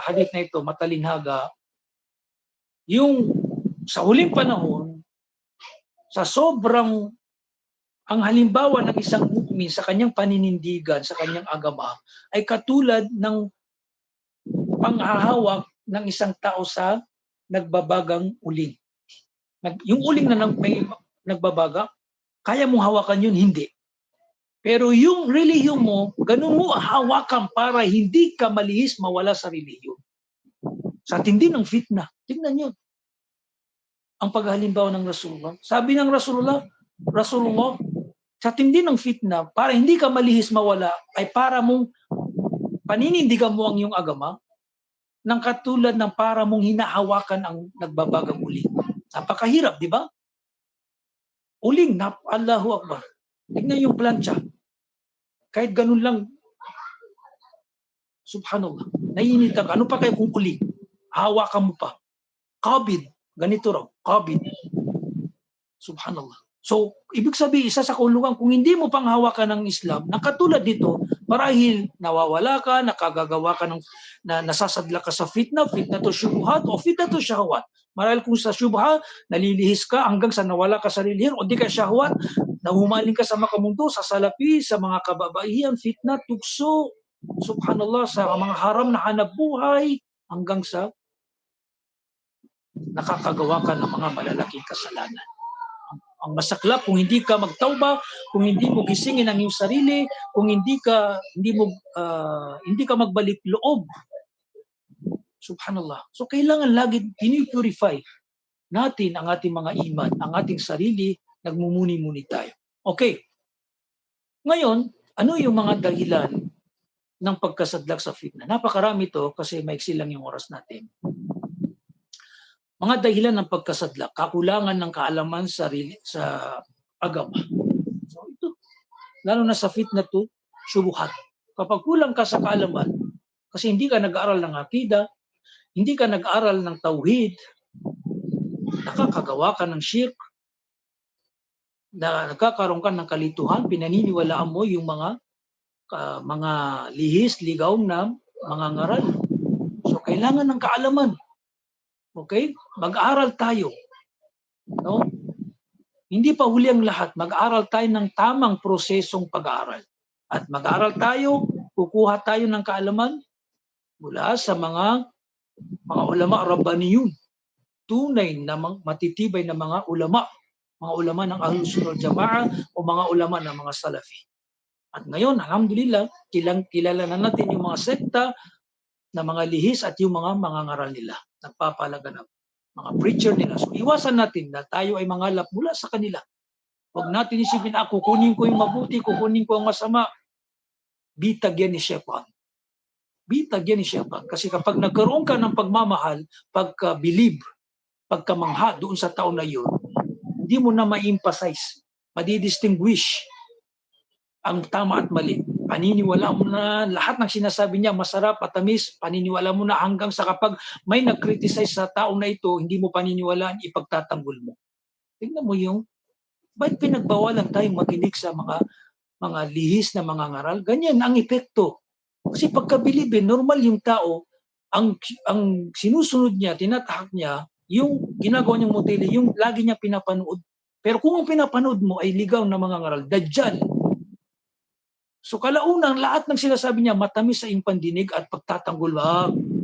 hadith na ito, matalinhaga, yung sa huling panahon, sa sobrang ang halimbawa ng isang mu'min sa kanyang paninindigan, sa kanyang agama, ay katulad ng panghahawak ng isang tao sa nagbabagang uling. Yung uling na may nagbabaga, kaya mong hawakan yun? Hindi. Pero yung relihiyon mo, ganun mo hawakan para hindi ka malihis mawala sa relihiyon. Sa tindi ng fitna. Tingnan nyo. Ang paghalimbawa ng Rasulullah. Sabi ng Rasulullah, sa tindi ng fitna, para hindi ka malihis mawala, ay para mong paninindigan mo ang iyong agama, ng katulad ng para mong hinahawakan ang nagbabagang uling. Napakahirap, di ba? Uling, Allahu Akbar. Tingnan yung plancha. Kahit ganun lang, subhanallah, naiinitan ka. Ano pa kayo kung uling? Hawakan mo pa. Qabid. Ganito raw, qabid. Subhanallah. So, ibig sabihin, isa sa kulungan, kung hindi mo panghawakan ng Islam, na katulad dito, marahil nawawala ka, nakagagawa ka ng, nasasadla ka sa fitna to syubhat, o fitna to syahwat. Marahil kung sa syubha, nalilihis ka hanggang sa nawala ka sa relihiyon, o di ka syahwat, nahumaling ka sa makamundo, sa salapi, sa mga kababaihan, fitna, tukso, subhanallah, sa mga haram na hanap buhay, hanggang sa nakakagawa ka ng mga malalaking kasalanan. Ang masaklap, kung hindi ka magtauba, kung hindi mo gisingin ang iyong sarili, kung hindi ka magbalik loob. Subhanallah. So kailangan lagi pinipurify natin ang ating mga iman, ang ating sarili, nagmumuni-muni tayo. Okay. Ngayon, ano yung mga dahilan ng pagkasadlak sa fitna? Napakarami to kasi maiksi lang yung oras natin. Mga dahilan ng pagkasadlak, kakulangan ng kaalaman sa agama. So ito, lalo na sa fitna to, syubhat. Kapag kulang ka sa kaalaman, kasi hindi ka nag-aaral ng akida, hindi ka nag-aaral ng tauhid, nakakagawa ka ng shirk, na nagkakaroon ka ng kalituhan, pinaniniwalaan mo yung mga lihis, ligaw na mga ngaral. So kailangan ng kaalaman. Okay? Mag-aaral tayo. No? Hindi pa huli ang lahat. Mag-aaral tayo ng tamang prosesong pag-aaral. At mag-aaral tayo, kukuha tayo ng kaalaman mula sa mga ulama rabbaniyun. Tunay na matitibay na mga ulama ng Ahlus Sunnah wal Jamaa o mga ulama ng mga Salafi. At ngayon, alhamdulillah, kilala na natin yung mga sekta na mga lihis at yung mga ngaral nila. Nagpapalaganap. Mga preacher nila. So iwasan natin na tayo ay mangalap mula sa kanila. Huwag natin isipin, kukunin ko yung mabuti, kukunin ko ang masama. Bitag yan ni Shaitan. Bitag yan ni Shaitan. Kasi kapag nagkaroon ka ng pagmamahal, pagka-believe, pagkamangha doon sa tao na yun, hindi mo na ma-emphasize, madidistinguish ang tama at mali. Paniniwala mo na lahat ng sinasabi niya masarap at tamis, paniniwala mo na hanggang sa kapag may nag-criticize sa tao na ito, hindi mo paniniwalaan, ipagtatanggol mo. Tingnan mo yung, ba't pinagbawalan tayong makinig sa mga lihis na mga ngaral? Ganyan ang epekto. Kasi pagka-bilibin, normal yung tao, ang sinusunod niya, tinatahak niya, yung ginagawa niyang motili, yung lagi niya pinapanood. Pero kung ang pinapanood mo ay ligaw na mga ngaral, dajjal. So kalaunan, lahat ng sinasabi niya matamis sa iyong pandinig at pagtatanggol.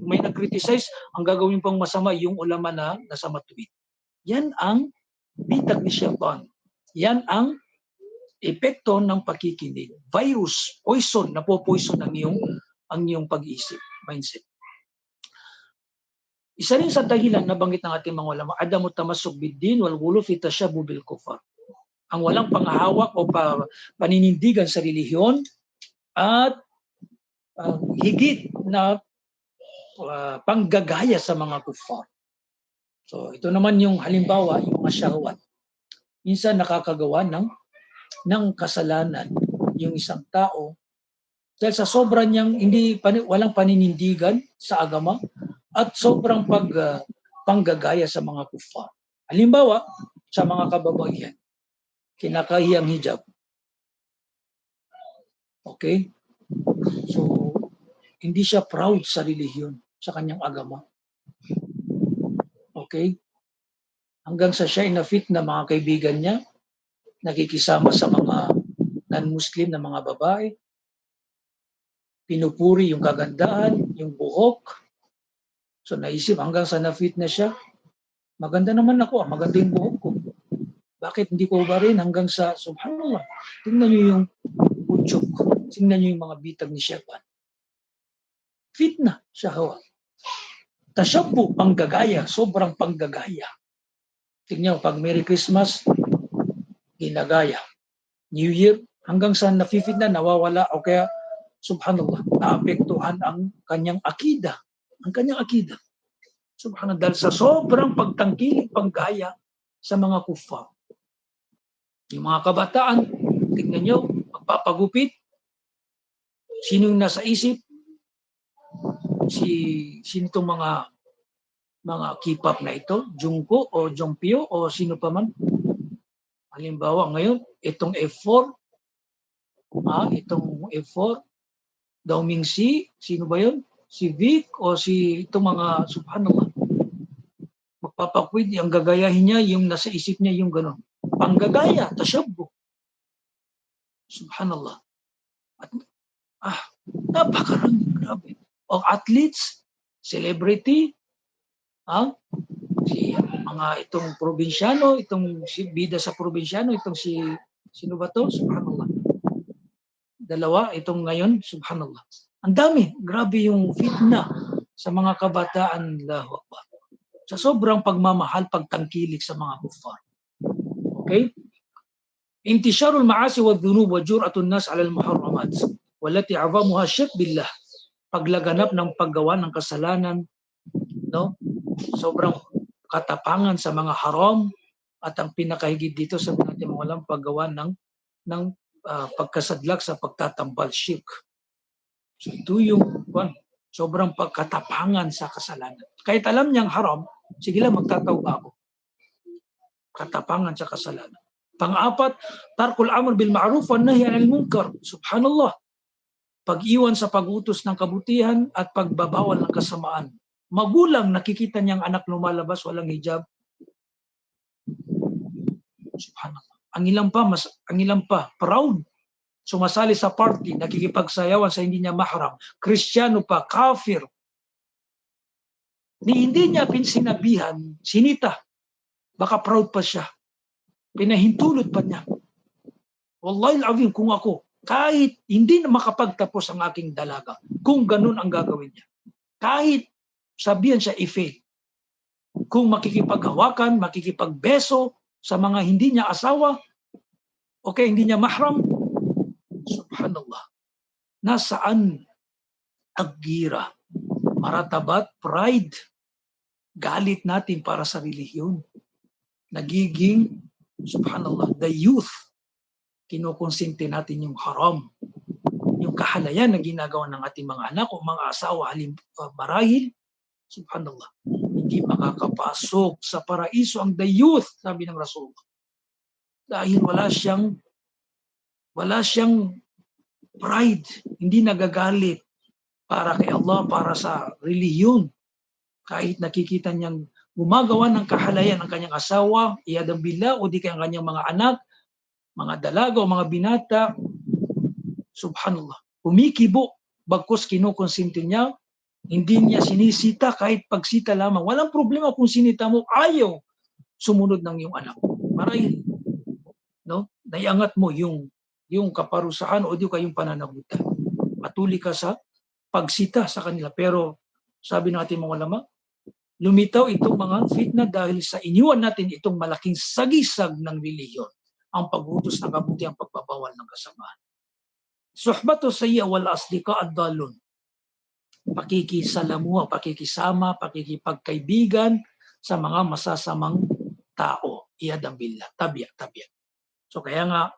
May nag-criticize, ang gagawin pang masama yung ulama na nasa matuwid. Yan ang bitag ni Shaitan. Yan ang epekto ng pakikinig. Virus, poison, napopoison ang iyong pag-iisip, mindset. Isa rin sa dahilan na banggit ng ating mga ulama, adamu tamassuk bid-din wal ghulu fi tashabbuh bil kufar. Ang walang panghahawak o paninindigan sa relihiyon at higit na panggagaya sa mga kuffar. So ito naman yung halimbawa, yung mga syahwat. Minsan nakakagawa ng kasalanan yung isang tao dahil sa sobrang niyang walang paninindigan sa agama at sobrang panggagaya sa mga kuffar. Halimbawa, sa mga kababaihan, kinakahiyang hijab. Okay? So, hindi siya proud sa relihiyon, sa kanyang agama. Okay? Hanggang sa siya inafit na mga kaibigan niya, nakikisama sa mga non-Muslim na mga babae, pinupuri yung kagandahan, yung buhok. So naisip hanggang sa na-fit na siya, maganda naman ako, maganda yung buhok ko. Bakit hindi ko ba rin hanggang sa, subhanallah, tingnan niyo yung udyok, tingnan niyo yung mga bitag ni Shaitan. Fitna, syahwat. Tashabbu, panggagaya, sobrang panggagaya. Tingnan mo, pag Merry Christmas, ginagaya. New Year, hanggang sa na-fit na, nawawala, o kaya, subhanallah, naapektuhan ang kanyang akida. Ang kanyang akida. Subhanallah, dahil sa sobrang pagtangkilik, panggaya sa mga kuffar. Yung mga kabataan, tingnan nyo, magpapagupit. Sino yung nasa isip? Sino itong mga K-pop na ito, Jungkook o Jongpyo o sino pa man. Halimbawa ngayon, itong F4, itong F4, Dao Mingsi, sino ba yun? Si Vic o si itong mga, subhanallah, magpapakwid, ang gagayahin niya, yung nasa isip niya, yung gano'n. Panggagaya, tasyabbo. Subhanallah. At, napakarami, grabe. O athletes, celebrity, si mga itong probinsyano, itong si bida sa probinsyano, itong si, sino ba to? Subhanallah. Dalawa, itong ngayon, subhanallah. Ang dami, grabe yung fitna sa mga kabataan, Allahu Akbar. Sa sobrang pagmamahal, pagtangkilik sa mga kuffar. Okay? Intisharul ma'asi wa dhunub wa jur'atun nas 'ala al-muharramat wallati 'azamuha syirk billah. Paglaganap ng paggawa ng kasalanan, no? Sobrang katapangan sa mga haram at ang pinakahigit dito sa natin walang paggawa ng pagkasadlak sa pagtatambal, shirk. So ito yung sobrang pagkatapangan sa kasalanan. Kahit alam niyang haram, sige lang magtatawba ako. Katapangan sa kasalanan. Pang-apat, tarkul amr bil ma'ruf wan nahy 'anil munkar. Subhanallah. Pag-iwan sa pag-utos ng kabutihan at pagbabawal ng kasamaan. Magulang nakikita niyang anak lumalabas walang hijab. Subhanallah. Ang ilang pa proud. Sumasali sa party, nakikipagsayawan sa hindi niya mahram. Kristiyano pa, kafir. Hindi niya sinabihan, sinita. Baka proud pa siya. Pinahintulot pa niya. Wallahi al-azim, kung ako, kahit hindi na makapagtapos ang aking dalaga, kung ganun ang gagawin niya. Kahit sabihan siya i-fail. Kung makikipaghawakan, makikipagbeso sa mga hindi niya asawa, okay, hindi niya mahram, subhanallah. Nasaan ang gira, maratabat, pride, galit natin para sa relihiyon. Nagiging, subhanallah, the youth, kinukonsente natin yung haram, yung kahalayan na ginagawa ng ating mga anak o mga asawa marahil, subhanallah, hindi makakapasok sa paraiso ang the youth, sabi ng Rasulullah. Dahil wala siyang pride, hindi nagagalit para kay Allah, para sa relihiyon. Kahit nakikita niyang gumagawa ng kahalayan ang kanyang asawa, iyadang billah, o di kaya ang kanyang mga anak, mga dalaga o mga binata, subhanallah, kumikibo, bagkus kinukonsinti niya, hindi niya sinisita kahit pagsita lamang. Walang problema kung sinita mo, ayaw sumunod ng iyong anak. Marahil, no? Naiangat mo yung kaparusahan o di kayong pananagutan. Patuloy ka sa pagsita sa kanila. Pero sabi ng ating mga ulama, lumitaw itong mga fitna dahil sa iniwan natin itong malaking sagisag ng relihiyon, ang pag-utos ng kabuti, ang pagbabawal ng kasamaan. Suhbatu sayya wal asdika ad-dalun. Pakikisalamuha, pakikisama, pakikipagkaibigan sa mga masasamang tao. Iyadang billah, tabya. So kaya nga,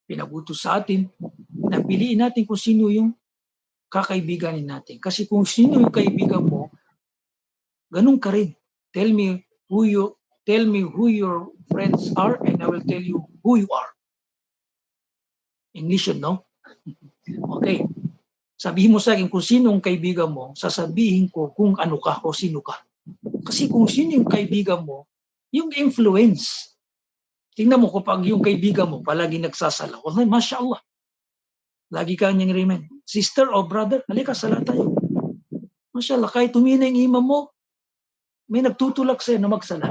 pinag-utos sa atin, napiliin natin kung sino yung kakaibiganin natin. Kasi kung sino yung kaibigan mo, ganun ka rin. Tell me who your friends are and I will tell you who you are. English yun, no? Okay. Sabihin mo sa akin kung sino yung kaibigan mo, sasabihin ko kung ano ka o sino ka. Kasi kung sino yung kaibigan mo, yung influence. Tingnan mo kapag yung kaibigan mo palagi nagsasala. Wallahi, Masya Allah. Lagi ka niyang remind. Sister o brother, halika, sala tayo. Masya Allah, kahit tumina yung imam mo, may nagtutulak sa'yo na magsala.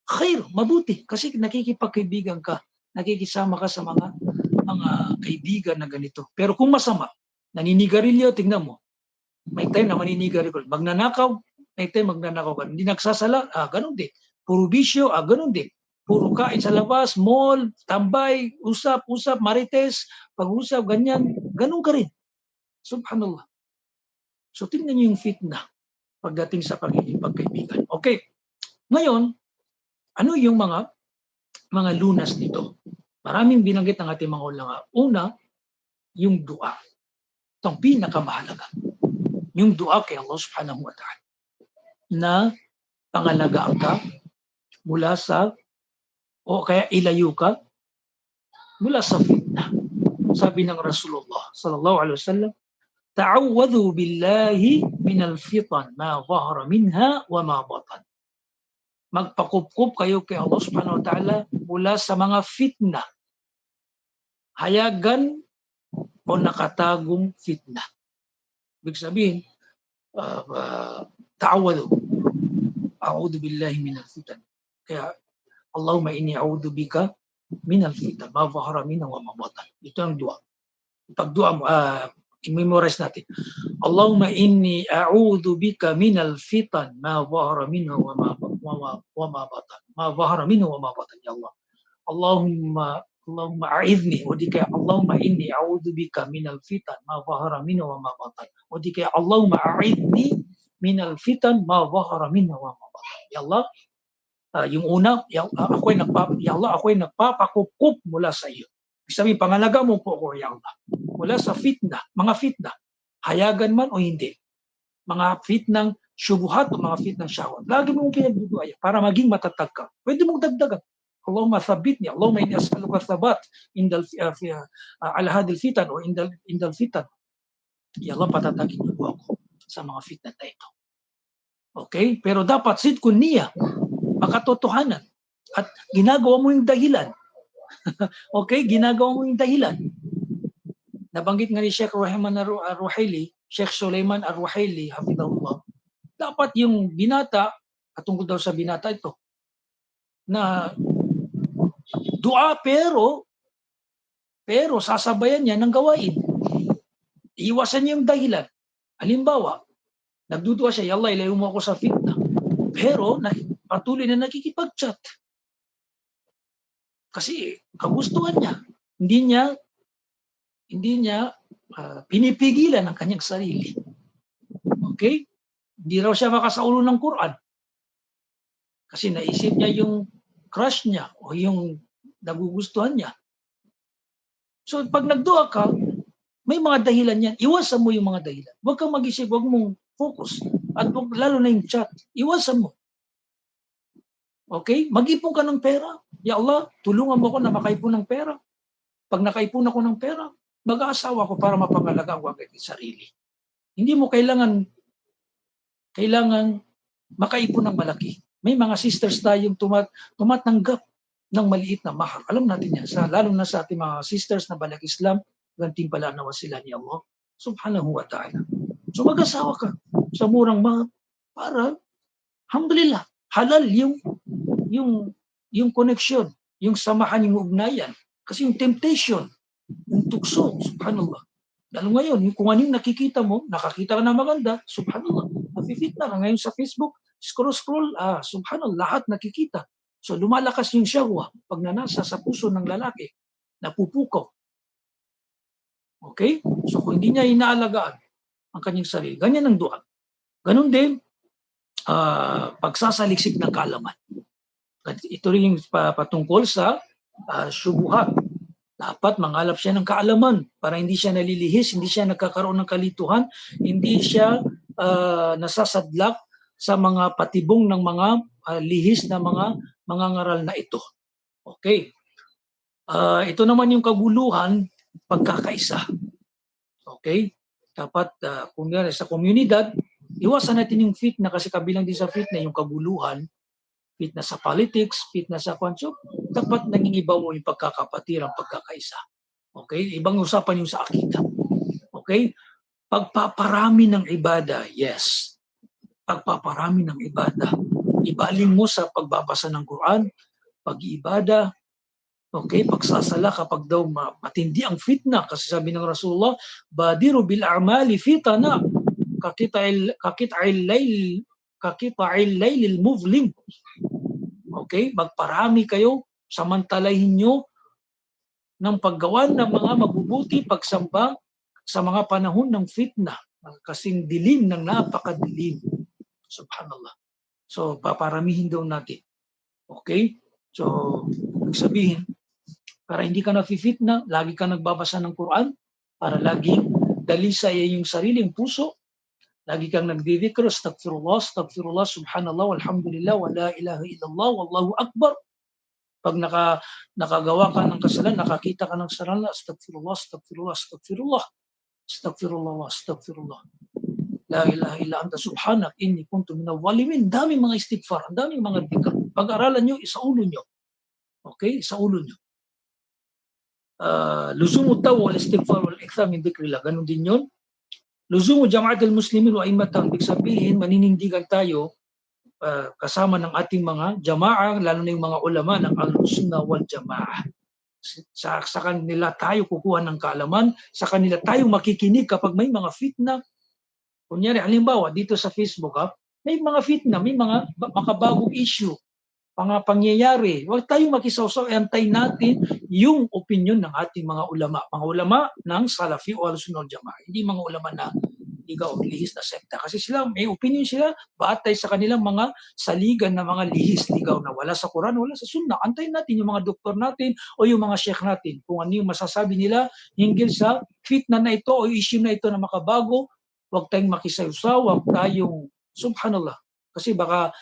Khair, mabuti. Kasi nakikipagkaibigan ka, nakikisama ka sa mga kaibigan na ganito. Pero kung masama, naninigarilyo, tingnan mo. May time na maninigarilyo. Magnanakaw, may time magnanakaw ka. Hindi nagsasala, ganun din. Puro bisyo, ganun din. Puro kain sa labas, mall, tambay, usap, marites, pag-usap, ganyan. Ganun ka rin. Subhanallah. So tingnan niyo yung fitna pagdating sa pagkaibigan. Okay. Ngayon, ano yung mga lunas nito? Maraming binanggit ng ating mga ulama. Una, yung dua. Ito ang pinakamahalaga. Yung dua kay Allah subhanahu wa ta'ala. na pangalagaan ka mula sa, o kaya ilayo ka mula sa fitna. Sabi ng Rasulullah sallallahu alaihi wasallam, ta'awwadhu billahi minal fitan ma zahara minha wa ma batan. Magpakupkup kayo kay Allah subhanahu wa ta'ala mula sa mga fitna, hayagan o nakatagong fitna. Ibig sabihin, ta'awwadhu, a'udhu billahi minal fitan. Kaya, Allahumma inni a'udhu bika minal fitan, ma zahara minha wa ma batan. Ito ang dua. Pag-dua mo, i-memorize natin. Allahumma inni a'udhu bika minal fitan ma zahara minha wa ma batan. Ma zahara minha wa ma batan, ya Allah. Allahumma a'idhni, o di kaya Allahumma inni a'udhu bika minal fitan ma zahara minha wa ma batan. O di kaya Allahumma a'idhni minal fitan ma zahara minha wa ma batan. Ya Allah, yung una, ya Allah, ako'y nagpapakukup mula sa iyo. Sabi, pangalaga mo po ako, ya Allah, mula sa fitna, mga fitna, hayagan man o hindi, mga fitnang syubuhat o mga fitnang syahwat. Lagi mong pinagduduaya para maging matatag ka. Pwede mong dagdagan. Allahumma thabbitni, Allahumma inni as'aluka thabat ala hadil fitan o indal fitan. Ya Allah, patatagin niyo po ako sa mga fitna na ito. Okay? Pero dapat sidkun niya, makatotohanan, at ginagawa mo yung dahilan. Okay? Ginagawa mo yung dahilan. Nabanggit nga ni Sheikh Rahman Ar-Ruhaili, Sheikh Sulaiman Ar-Ruhaili, hafidhahullah, dapat yung binata, at tungkol daw sa binata ito, na dua pero sasabayan niya ng gawain. Iwasan niya yung dahilan. Halimbawa, nagdudua siya, ya Allah, ilayo mo ako sa fitna. Pero patuloy na nakikipag-chat. Kasi kagustuhan niya. Hindi niya pinipigilan ang kanyang sarili. Okay? Hindi raw siya makasaulo ng Quran. Kasi naisip niya yung crush niya o yung nagugustuhan niya. So pag nagdua ka, may mga dahilan yan. Iwasan mo yung mga dahilan. Huwag kang mag-isip, huwag mong focus. At lalo na yung chat, iwasan mo. Okay? Mag-ipon ka ng pera. Ya Allah, tulungan mo ako na makaipon ng pera. Pag nakaipon ako ng pera, mag-aasawa ko para mapangalagaan ko ang aking sarili. Hindi mo kailangan makaipon ng malaki. May mga sisters tayong tumatanggap ng maliit na mahar. Alam natin yan, lalo na sa ating mga sisters na Balik Islam, gantimpala nawa sila ni Allah subhanahu wa ta'ala. So mag-asawa ka sa murang mahal para, alhamdulillah, halal yung connection, yung samahan, yung ugnayan. Kasi yung temptation, yung tukso, subhanallah. Lalo ngayon, kung ano yung nakikita mo, nakakita ka na maganda, subhanallah, nafi-fit na ngayon sa Facebook, scroll, subhanallah, lahat nakikita. So lumalakas yung syahwa pag nanasa sa puso ng lalaki, napupukaw. Okay? So kung hindi niya inaalagaan ang kanyang sarili, ganyan ang dua. Ganun din, pagsasaliksik ng kaalaman. Ito rin yung patungkol sa syubuhat. Dapat mangalap siya ng kaalaman para hindi siya nalilihis, hindi siya nagkakaroon ng kalituhan, hindi siya nasasadlak sa mga patibong ng mga lihis na mga ngaral na ito. Okay. Ito naman yung kaguluhan, pagkakaisa. Okay. Dapat kung sa komunidad, iwasan natin yung fitna kasi kabilang din sa fitna yung kaguluhan, fitna sa politics, fitna sa kwanso, dapat nangingibaw mo yung pagkakapatiran, pagkakaisa. Okay? Ibang usapan yung sa akida. Okay? Pagpaparami ng ibada, yes. Pagpaparami ng ibada. Ibaling mo sa pagbabasa ng Quran, pag-iibada, okay? Pagsasala kapag daw matindi ang fitna. Kasi sabi ng Rasulullah, badiru bil a'mali fitana, kakita'il laylil muzlim. Okay? Magparami kayo, samantalahin nyo ng paggawa ng mga mabubuti, pagsamba sa mga panahon ng fitna, kasing dilim ng napakadilim. Subhanallah. So, paparamihin daw natin. Okay? So, sabihin, para hindi ka na-fitna, lagi ka nagbabasa ng Quran, para laging dalisay yung sariling puso, Lagi kang nagdidikr, astaghfirullah, astaghfirullah, subhanallah, walhamdulillah, wa la ilaha illallah, wallahu akbar. Pag nakagawa ka ng kasalanan, nakakita ka ng kasalanan, astaghfirullah, astaghfirullah, astaghfirullah, astaghfirullah, astaghfirullah. La ilaha illa anta subhanak inni kuntu minadh dhalimin. Daming mga istighfar, daming mga dhikr. Pag-aralan nyo, isaulo nyo. Okay? Isaulo nyo. Luzumu taw wal istighfar wal ikthar min dhikrillah. Ganun din yun. Luzumu jama'atul muslimin wa immatang. Ibig sabihin, maninindigan tayo kasama ng ating mga jama'a, lalo na yung mga ulama ng al-sunnah wal jama'ah. Sa kanila tayo kukuha ng kaalaman, sa kanila tayo makikinig kapag may mga fitna. Kunyari, halimbawa, dito sa Facebook, may mga fitna, may mga makabagong issue, mga pangyayari. Huwag tayong makisawsaw, antay natin yung opinion ng ating mga ulama. Mga ulama ng Salafi o Al-Sunnah Jamaah. Hindi mga ulama na ligaw o lihis na sekta. Kasi sila, may opinion sila, batay sa kanilang mga saligan na mga lihis, ligaw na wala sa Quran, wala sa Sunnah. Antayin natin yung mga doktor natin o yung mga sheikh natin kung ano yung masasabi nila hinggil sa fitna na ito o issue na ito na makabago. Huwag tayong makisawsaw, huwag tayong, subhanallah. Kasi baka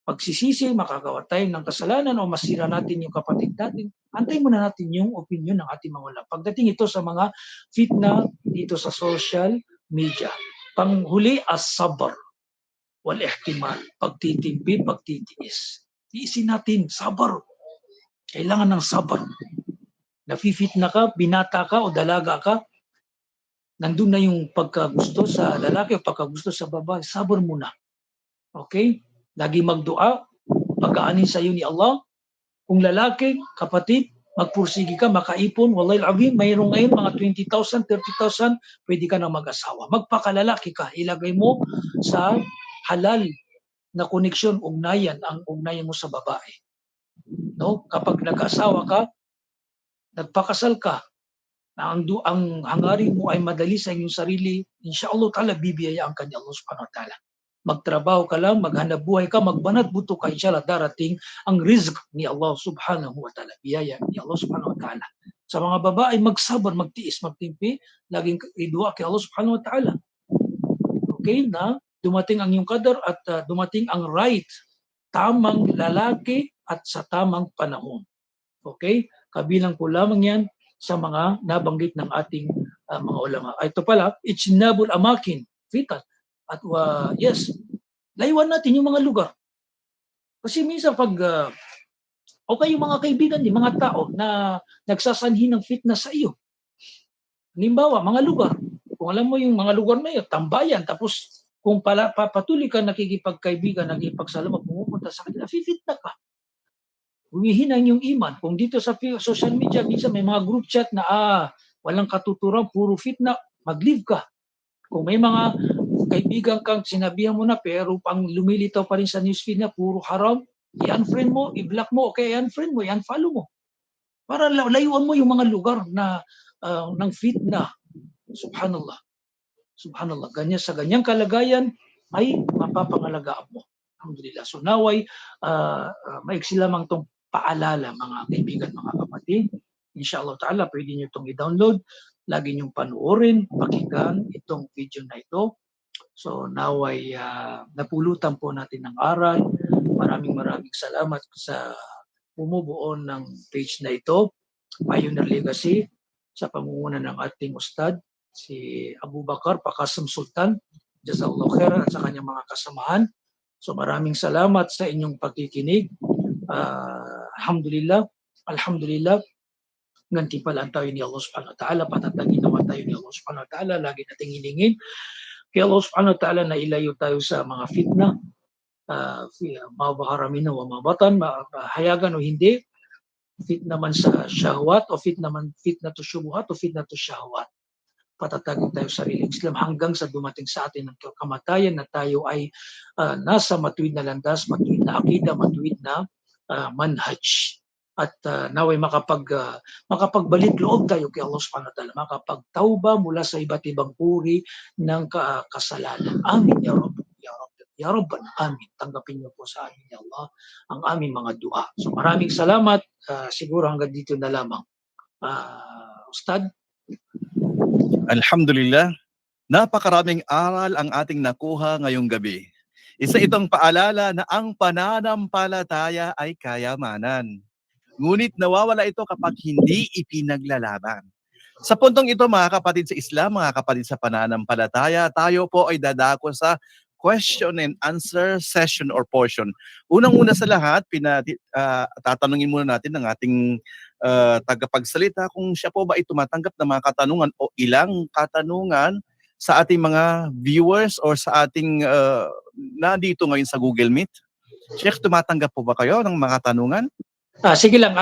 pagsisisi, makagawa tayo ng kasalanan o masira natin yung kapatid natin. Antayin muna natin yung opinion ng ating mga ulama. Pagdating ito sa mga fitna dito sa social media. Panghuli, as-sabr wal ihtimal. Pagtitimpi, pagtitiis. Tiisin natin, sabr. Kailangan ng sabr. Nafi-fitna ka, binata ka o dalaga ka, nandun na yung pagkagusto sa lalaki o pagkagusto sa babae, sabr muna. Okay? Lagi magdua, pagkaanin sa iyo ni Allah. Kung lalaki, kapatid, magpursige ka, makaipon, wallahi al-azim, mayroong ngayon mga 20,000, 30,000, pwede ka na mag-asawa. Magpakalalaki ka, ilagay mo sa halal na koneksyon, ugnayan, ang ugnayan mo sa babae. No? Kapag nag-asawa ka, nagpakasal ka, na ang hangarin mo ay madali sa inyong sarili, insyaAllah ta'ala, bibiyayaan ka ni Allah subhanahu wa ta'ala. Magtrabaho ka lang, maghanap buhay ka, magbanat buto ka, insyaAllah darating ang rizq ni Allah subhanahu wa ta'ala. Biyaya ni Allah subhanahu wa ta'ala. Sa mga babae, magsabar, magtiis, magtimpi, laging idua kay Allah subhanahu wa ta'ala. Okay, na dumating ang iyong qadar at dumating ang right, tamang lalaki at sa tamang panahon. Okay, kabilang po lamang yan sa mga nabanggit ng ating mga ulama. Ito pala, ijtinabul amakin, fitan. At yes, layuan natin yung mga lugar. Kasi minsan pag, okay yung mga kaibigan din, mga tao na nagsasanhi ng fitness sa iyo. Halimbawa, mga lugar. Kung alam mo yung mga lugar na yun, tambayan, tapos kung patuloy ka nakikipagkaibigan, nakikipagsalamat, pumupunta sa kanila, fitna ka. Humihinang yung iman. Kung dito sa social media, minsan may mga group chat na walang katuturan, puro fitna, mag-leave ka. Kung may mga kaibigan kang sinabihan mo na pero pang lumilitaw pa rin sa newsfeed na puro haram, i-unfriend mo, i-block mo, okay, i-unfriend mo, i-unfollow mo. Para layuan mo yung mga lugar na ng fitna. Subhanallah. Subhanallah. Ganyan, sa ganyang kalagayan ay mapapangalagaan mo. Alhamdulillah. So naway, maiksi lamang itong paalala, mga kaibigan, mga kapatid. Inshallah ta'ala, pwede nyo itong i-download. Lagi nyong panuorin, pakinggan itong video na ito. So naway, napulutan po natin ng aral. Maraming salamat sa bumubuo ng page na ito, Pioneer Legacy, sa pamumuno ng ating ustad, si Abu Bakar Pakasam Sultan, Jazakallahu khairan, at sa kanyang mga kasamahan. So maraming salamat sa inyong pagkikinig. Alhamdulillah, alhamdulillah, gantimpalaan tayo ni Allah subhanahu wa ta'ala, patatagin naman tayo ni Allah subhanahu wa ta'ala, lagi nating hilingin kay Allah subhanahu wa ta'ala na ilayo tayo sa mga fitna, mabaharamin wa mabatan, hayagan o hindi, fitna man sa syahwat o fitna to syubuhat o fitna to syahwat. Patatagin tayo sa sariling Islam hanggang sa dumating sa atin ang kamatayan na tayo ay nasa matuwid na landas, matuwid na akida, matuwid na manhaj. At naway makapagbalik loob tayo kay Allah subhanahu wa ta'ala, makapagtauba mula sa iba't ibang uri ng kasalanan. Amin ya Rabb. Ya Rabban, amin. Tanggapin niyo po sa amin, ya Allah, ang aming mga dua. So maraming salamat. Siguro hanggang dito na lamang. Ustad? Alhamdulillah. Napakaraming aral ang ating nakuha ngayong gabi. Isa itong paalala na ang pananampalataya ay kayamanan. Ngunit nawawala ito kapag hindi ipinaglalaban. Sa puntong ito, mga kapatid sa Islam, mga kapatid sa pananampalataya, tayo po ay dadako sa question and answer session or portion. Unang-una sa lahat, tatanungin muna natin ng ating tagapagsalita kung siya po ba ay tumatanggap ng mga katanungan o ilang katanungan sa ating mga viewers or sa ating nandito ngayon sa Google Meet. Sheikh, tumatanggap po ba kayo ng mga tanungan? Sige lang,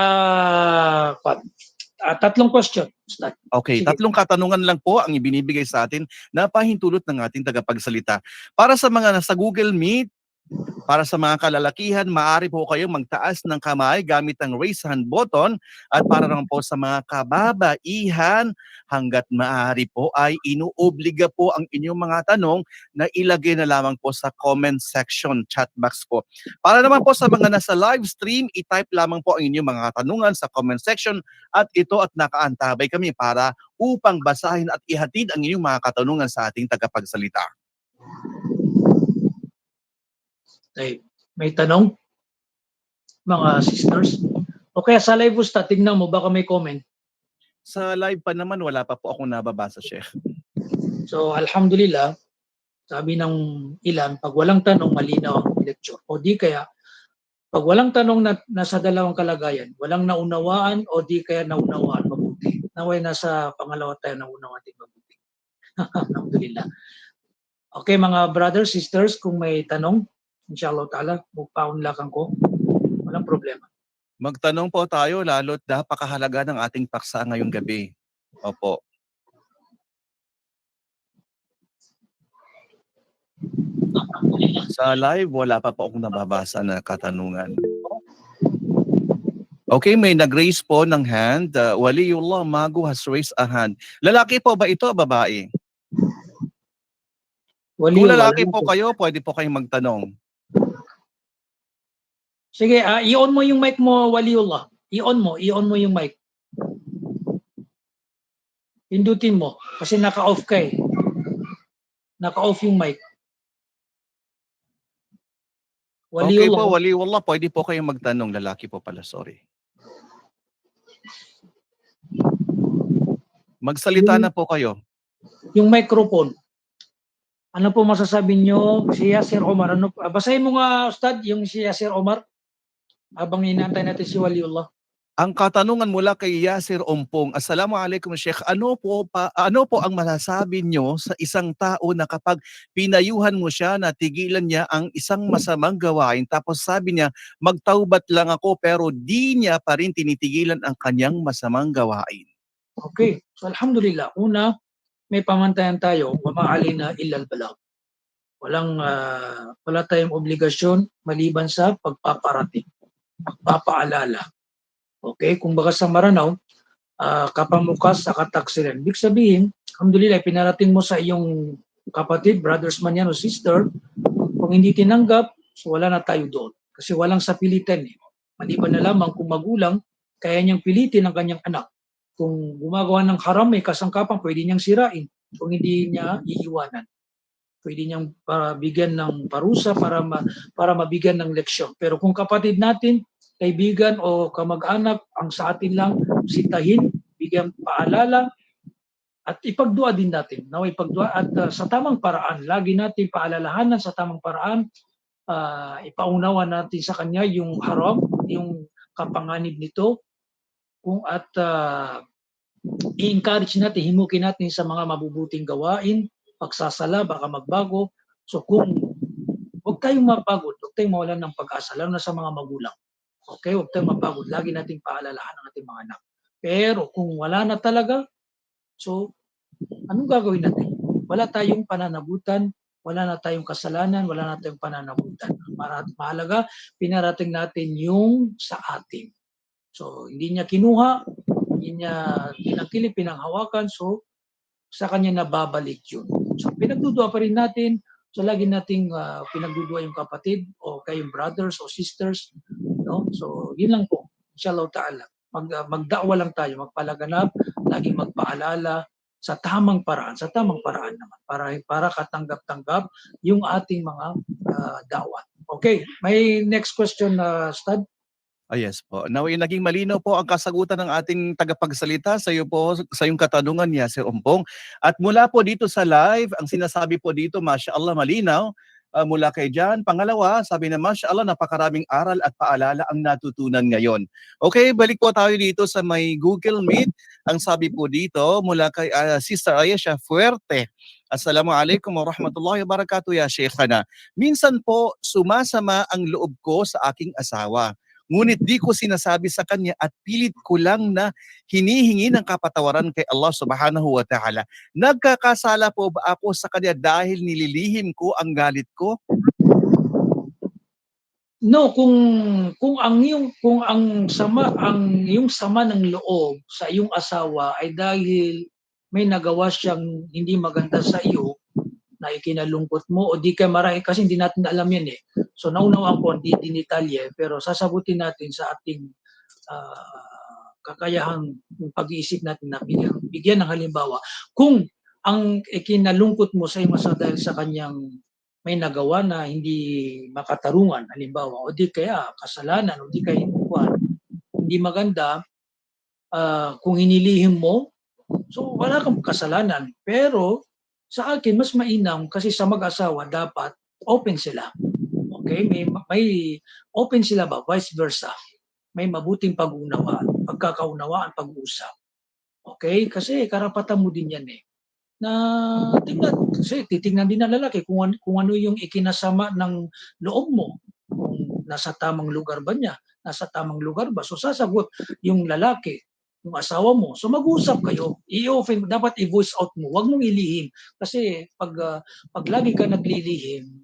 tatlong question, Ustad. Okay, Sige. 3 katanungan lang po ang ibinibigay sa atin na pahintulot ng ating tagapagsalita. Para sa mga nasa Google Meet, para sa mga kalalakihan, maaari po kayong magtaas ng kamay gamit ang raise hand button, at para naman po sa mga kababaihan, hanggat maaari po ay inuobliga po ang inyong mga tanong na ilagay na lamang po sa comment section, chat box po. Para naman po sa mga nasa live stream, i-type lamang po ang inyong mga katanungan sa comment section at nakaantabay kami para upang basahin at ihatid ang inyong mga katanungan sa ating tagapagsalita. May tanong, mga sisters? O kaya sa live, Ustad, tignan mo, baka may comment. Sa live pa naman, wala pa po akong nababasa, Sheikh. So, alhamdulillah, sabi ng ilan, pag walang tanong, malinaw ang lecture. O di kaya, pag walang tanong na nasa dalawang kalagayan, walang naunawaan o di kaya naunawaan mabuti. Naway nasa pangalawa tayo naunawaan din mabuti. Alhamdulillah. Okay, mga brothers, sisters, kung may tanong, inshallah ta'ala, magpaunlakan ko. Walang problema. Magtanong po tayo, lalo't napakahalaga ng ating paksa ngayong gabi. Opo. Sa live, wala pa po akong nababasa na katanungan. Okay, may nag-raise po ng hand. Waliullah Magu has raised a hand. Lalaki po ba ito o babae? Kung lalaki po kayo, pwede po kayong magtanong. Sige, i-on mo yung mic mo, Waliullah. I-on mo yung mic. Pindutin mo, kasi naka-off ka eh. Naka-off yung mic. Okay po, Waliullah. Waliullah, pwede po kayong magtanong. Lalaki po pala, sorry. Magsalita na po kayo. Yung microphone. Ano po masasabi nyo, si Yasir Omar? Basahin mo nga, Ustad, yung si Yasir Omar. Habang inaantay natin si Waliullah. Ang katanungan mula kay Yasir Ompong, Assalamualaikum Sheikh, ano po ang masasabi nyo sa isang tao na kapag pinayuhan mo siya na tigilan niya ang isang masamang gawain, tapos sabi niya, magtaubat lang ako, pero di niya pa rin tinitigilan ang kanyang masamang gawain? Okay, so alhamdulillah, una, may pamantayan tayo, wa ma'alina illa al-balag. Wala tayong obligasyon maliban sa pagpaparating, pagpapaalala. Okay, kung baka sa Maranao, kapamukas sa kataksiran. Ibig sabihin, alhamdulillah, pinarating mo sa iyong kapatid, brothers man yan o sister, kung hindi tinanggap, so wala na tayo doon. Kasi walang sapilitan eh. Maliban na lamang kung magulang, kaya niyang pilitin ang kanyang anak. Kung gumagawa ng haram, may kasangkapan, pwede niyang sirain. Kung hindi niya iiwanan. Pwede niyang bigyan ng parusa para mabigyan ng leksyon. Pero kung kapatid natin, kaibigan o kamag-anak, ang sa atin lang, sitahin, bigyan paalala, at ipagdua din natin. Naway ipagdua at sa tamang paraan, lagi natin paalalahanan sa tamang paraan, ipaunawa natin sa kanya yung haram, yung kapanganib nito, at i-encourage natin, himukin natin sa mga mabubuting gawain, pagsasala, baka magbago. So kung huwag tayong mapagod, huwag tayong mawalan ng pag-asa, lalo na sa mga magulang. Okay, huwag tayong mapagod. Lagi nating paalalahan ang ating mga anak. Pero kung wala na talaga, so anong gagawin natin? Wala tayong pananagutan, wala na tayong kasalanan, wala na tayong pananagutan. Mahalaga, pinarating natin yung sa atin. So hindi niya kinuha, hindi niya tinangkili, pinanghawakan, so sa kanya nababalik yun. So pinagdudua pa rin natin, so lagi nating pinagdudua yung kapatid o kayong brothers o sisters, no? So yun lang po, inshallah ta'ala. Magda'wa lang tayo, magpalaganap, laging magpaalala sa tamang paraan naman para katanggap-tanggap yung ating mga dawat. Okay, may next question na Stad? Yes po. Nawa'y naging malinaw po ang kasagutan ng ating tagapagsalita sa iyo po, sa iyong katanungan niya, Sir Ompong. At mula po dito sa live, ang sinasabi po dito, mashallah, malinaw, mula kay Jan. Pangalawa, sabi na mashallah, napakaraming aral at paalala ang natutunan ngayon. Okay, balik po tayo dito sa may Google Meet. Ang sabi po dito, mula kay Sister Ayesha Fuerte. Assalamualaikum warahmatullahi wabarakatuh, ya Sheikhana. Minsan po, sumasama ang loob ko sa aking asawa. Ngunit di ko sinasabi sa kanya at pilit ko lang na hinihingi ng kapatawaran kay Allah subhanahu wa ta'ala. Nagkakasala po ba ako sa kanya dahil nililihim ko ang galit ko? No, kung yung sama ng loob sa iyong asawa ay dahil may nagawa siyang hindi maganda sa iyo, na ikinalungkot mo o di ka marami kasi hindi natin alam yan eh. So naunawaan ko hindi dinitalye pero sasagutin natin sa ating kakayahang pag-iisip natin na bigyan ng halimbawa. Kung ang ikinalungkot mo sa iyo dahil sa kanyang may nagawa na hindi makatarungan, halimbawa, o di kaya kasalanan, o di kaya hindi maganda, kung hinilihim mo, so wala kang kasalanan. Pero sa akin, mas mainam kasi sa mag-asawa, dapat open sila. Okay? May open sila ba? Vice versa. May mabuting pag-unawaan, pagkakaunawaan, pag-uusap. Okay? Kasi karapatan mo din yan eh. Na tingnan, kasi titingnan din ng lalaki kung ano yung ikinasama ng loob mo. Kung nasa tamang lugar ba niya, nasa tamang lugar ba. So sasagot yung lalaki, yung asawa mo. So mag-usap kayo. I-open, dapat i-voice out mo. Huwag mong ilihim. Kasi pag lagi ka naglilihim,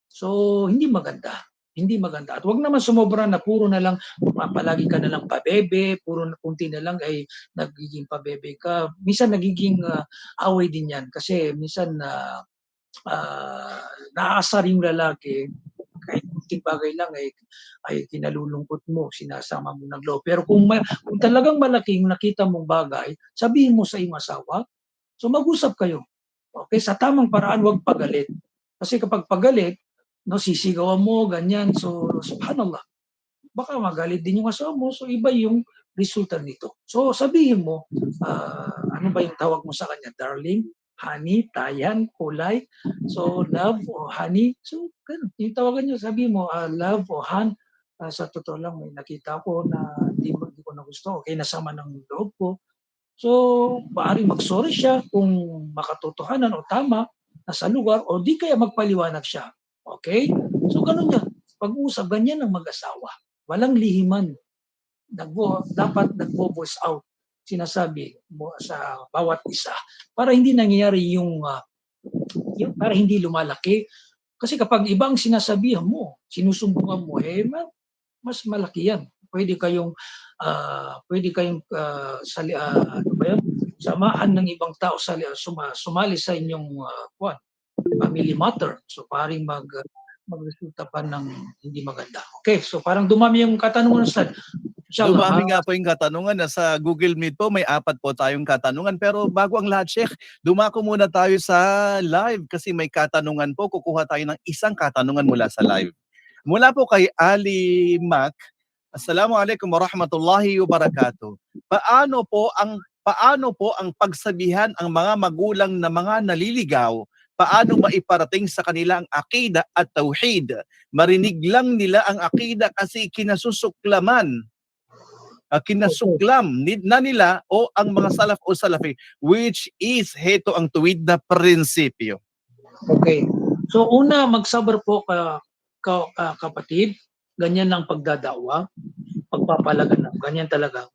so hindi maganda. Hindi maganda. At wag naman sumobra na puro na lang, palagi ka na lang pabebe, puro na kunti na lang ay nagiging pabebe ka. Minsan nagiging away din yan. Kasi minsan naaasar yung lalaki kahit kunting bagay lang ay kinalulungkot mo, sinasama mo ng loob. Pero kung talagang malaking nakita mong bagay, sabihin mo sa iyong asawa, so mag-usap kayo. Okay, sa tamang paraan, wag pagalit. Kasi kapag pagalit, no, sisigawan mo, ganyan, so subhanallah, baka magalit din yung asawa mo, so iba yung resulta nito. So sabihin mo, ano ba yung tawag mo sa kanya? Darling, honey, tayan, kulay, so love o honey, so ganun, yung tawagan nyo, sabihin mo, love o han, sa totoo lang, may nakita ko na hindi ko na gusto, okay, nasama ng loob ko. So, maaaring mag-sorry siya kung makatotohanan o tama, nasa lugar, o di kaya magpaliwanag siya. Okay? So, ganun yan. Pag-uusap, ganyan ang mag-asawa. Walang lihiman. Dapat nagbo-voice out. Sinasabi mo sa bawat isa. Para hindi nangyayari yung para hindi lumalaki. Kasi kapag ibang sinasabihan mo, sinusumbungan mo, mas malaki yan. Pwede kayong ano ba yun? Samahan ng ibang tao sumali sa inyong family matter. So paring magresulta pa ng hindi maganda. Okay, so parang dumami yung katanungan sa Dumami nga po yung katanungan. Sa Google Meet po, may 4 po tayong katanungan. Pero bago ang lahat, Sheikh, dumako muna tayo sa live kasi may katanungan po. Kukuha tayo ng isang katanungan mula sa live. Mula po kay Ali Mac, Assalamualaikum warahmatullahi wabarakatuh. Paano po ang pagsabihan ang mga magulang na mga naliligaw? Paano maiparating sa kanila ang akida at tauhid? Marinig lang nila ang akida kasi kinasuklam na nila o ang mga salaf o salafi, which is heto ang tuwid na prinsipyo. Okay. So una, magsabar po kapatid. Ganyan ang pagdadawa, pagpapalaganap. Ganyan talaga.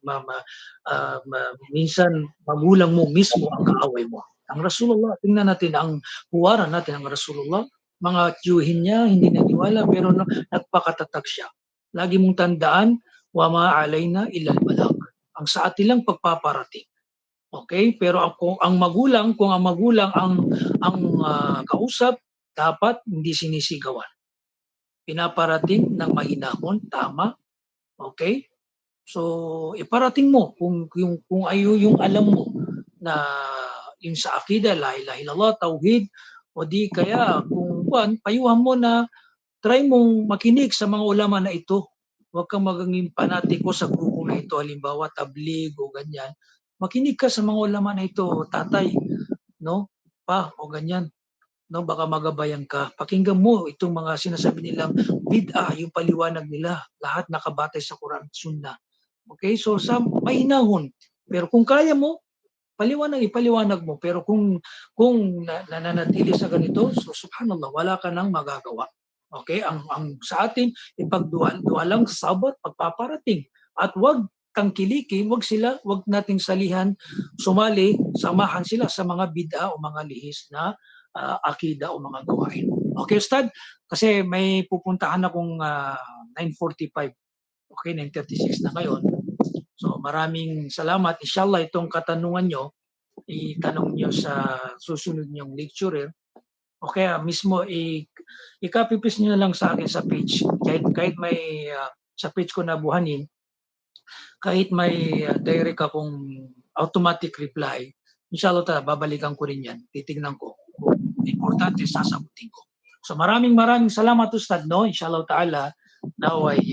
Minsan, magulang mo mismo ang kaaway mo. Ang Rasulullah, tingnan natin ang huwaran natin ang Rasulullah. Mga tiyuhin niya, hindi naniwala, pero nagpakatatag siya. Lagi mong tandaan, wa ma'alayna ilal balag. Ang sa atin lang pagpaparating. Okay? Pero kung ang magulang ang kausap, dapat hindi sinisigawan. Pinaparating ng mahinahon, tama. Okay? So, iparating mo kung ayo yung alam mo na yung sa akida, la ilaha illallah, tauhid, o di kaya kung payuhan mo na try mong makinig sa mga ulama na ito. Huwag kang maging panatiko sa grupo na ito, halimbawa tablig o ganyan. Makinig ka sa mga ulama na ito, tatay, no? Pa, o ganyan. No, baka magabayan ka. Pakinggan mo itong mga sinasabi nilang bid'ah, yung paliwanag nila, lahat nakabatay sa Quran at Sunnah. Okay? So sa mahinahon. Pero kung kaya mo, ipaliwanag mo. Pero kung nananatili sa ganito, so subhanallah, wala ka nang magagawa. Okay? Ang sa atin, ipagduwa lang sa sabat, pagpaparating. At wag tangkilikin, wag nating salihan, sumali, samahan sila sa mga bid'ah o mga lihis na akida o mga gawain. Okay, Ustad? Kasi may pupuntahan akong 9:45. Okay, 9:36 na ngayon. So maraming salamat. Inshallah, itong katanungan nyo, itanong nyo sa susunod nyong lecturer. Okay, mismo i-copy paste nyo lang sa akin sa page. Kahit may sa page ko na buhanin, kahit may direct akong automatic reply, inshallah babalikan ko rin yan. Titignan ko. Kung importante, sasagutin ko. So maraming salamat, Ustad, no? Inshallah ta'ala, naway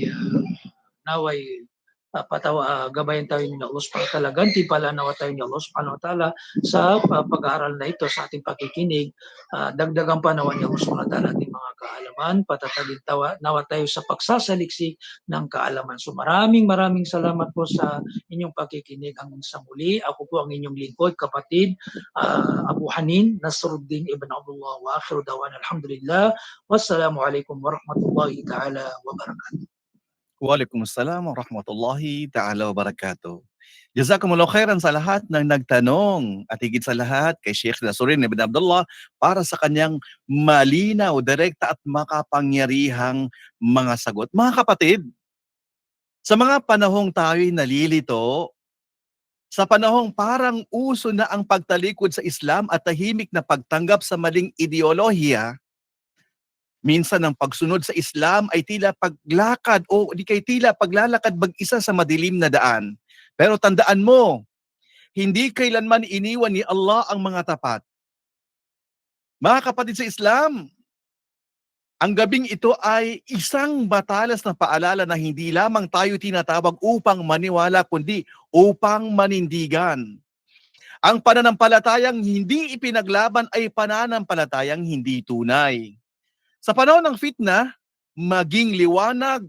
gabayan tayo ni Allah subhanahu wa ta'ala, gantimpala nawa tayo ni Allah subhanahu wa ta'ala sa pag-aaral na ito, sa ating pakikinig. Dagdagan pa nawa ni Allah subhanahu wa ta'ala ating mga kaalaman, patatagin nawa tayo sa pagsasaliksik ng kaalaman. So maraming salamat po sa inyong pakikinig. Hanggang sa muli, ako po ang inyong lingkod, kapatid, Abu Hanin Nasruddin Ibn Abdullah, wa akhiru dawana alhamdulillah. Wassalamualaikum warahmatullahi ta'ala wabarakatuh. Waalaikumsalam warahmatullahi ta'ala wabarakatuh. Jazakumullah khairan sa lahat ng nagtanong at higit sa lahat kay Sheikh Nasruddin Ibn Abdullah para sa kanyang malinaw, direkta at makapangyarihang mga sagot. Mga kapatid, sa mga panahong tayo'y nalilito, sa panahong parang uso na ang pagtalikod sa Islam at tahimik na pagtanggap sa maling ideolohiya, minsan ang pagsunod sa Islam ay tila paglakad o di kay tila paglalakad mag-isa sa madilim na daan. Pero tandaan mo, hindi kailanman iniwan ni Allah ang mga tapat. Mga kapatid sa Islam, ang gabing ito ay isang batalas na paalala na hindi lamang tayo tinatawag upang maniwala kundi upang manindigan. Ang pananampalatayang hindi ipinaglaban ay pananampalatayang hindi tunay. Sa panahon ng fitna, maging liwanag.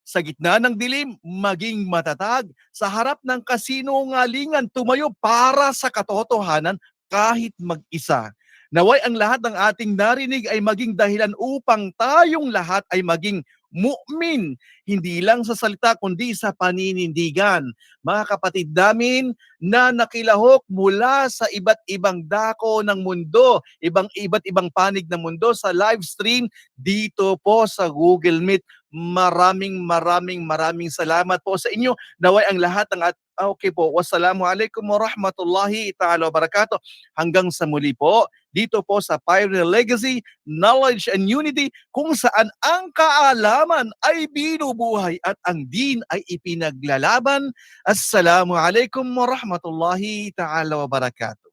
Sa gitna ng dilim, maging matatag. Sa harap ng kasinungalingan, tumayo para sa katotohanan kahit mag-isa. Naway ang lahat ng ating narinig ay maging dahilan upang tayong lahat ay maging mu'min, hindi lang sa salita kundi sa paninindigan. Mga kapatid namin na nakilahok mula sa iba't ibang dako ng mundo, iba't ibang panig ng mundo sa live stream dito po sa Google Meet. Maraming salamat po sa inyo. Naway ang lahat ng okay po. Wassalamualaikum warahmatullahi ta'ala wabarakatuh. Hanggang sa muli po dito po sa Pioneer Legacy, Knowledge and Unity, kung saan ang kaalaman ay binubuhay at ang din ay ipinaglalaban. Assalamualaikum warahmatullahi ta'ala wabarakatuh.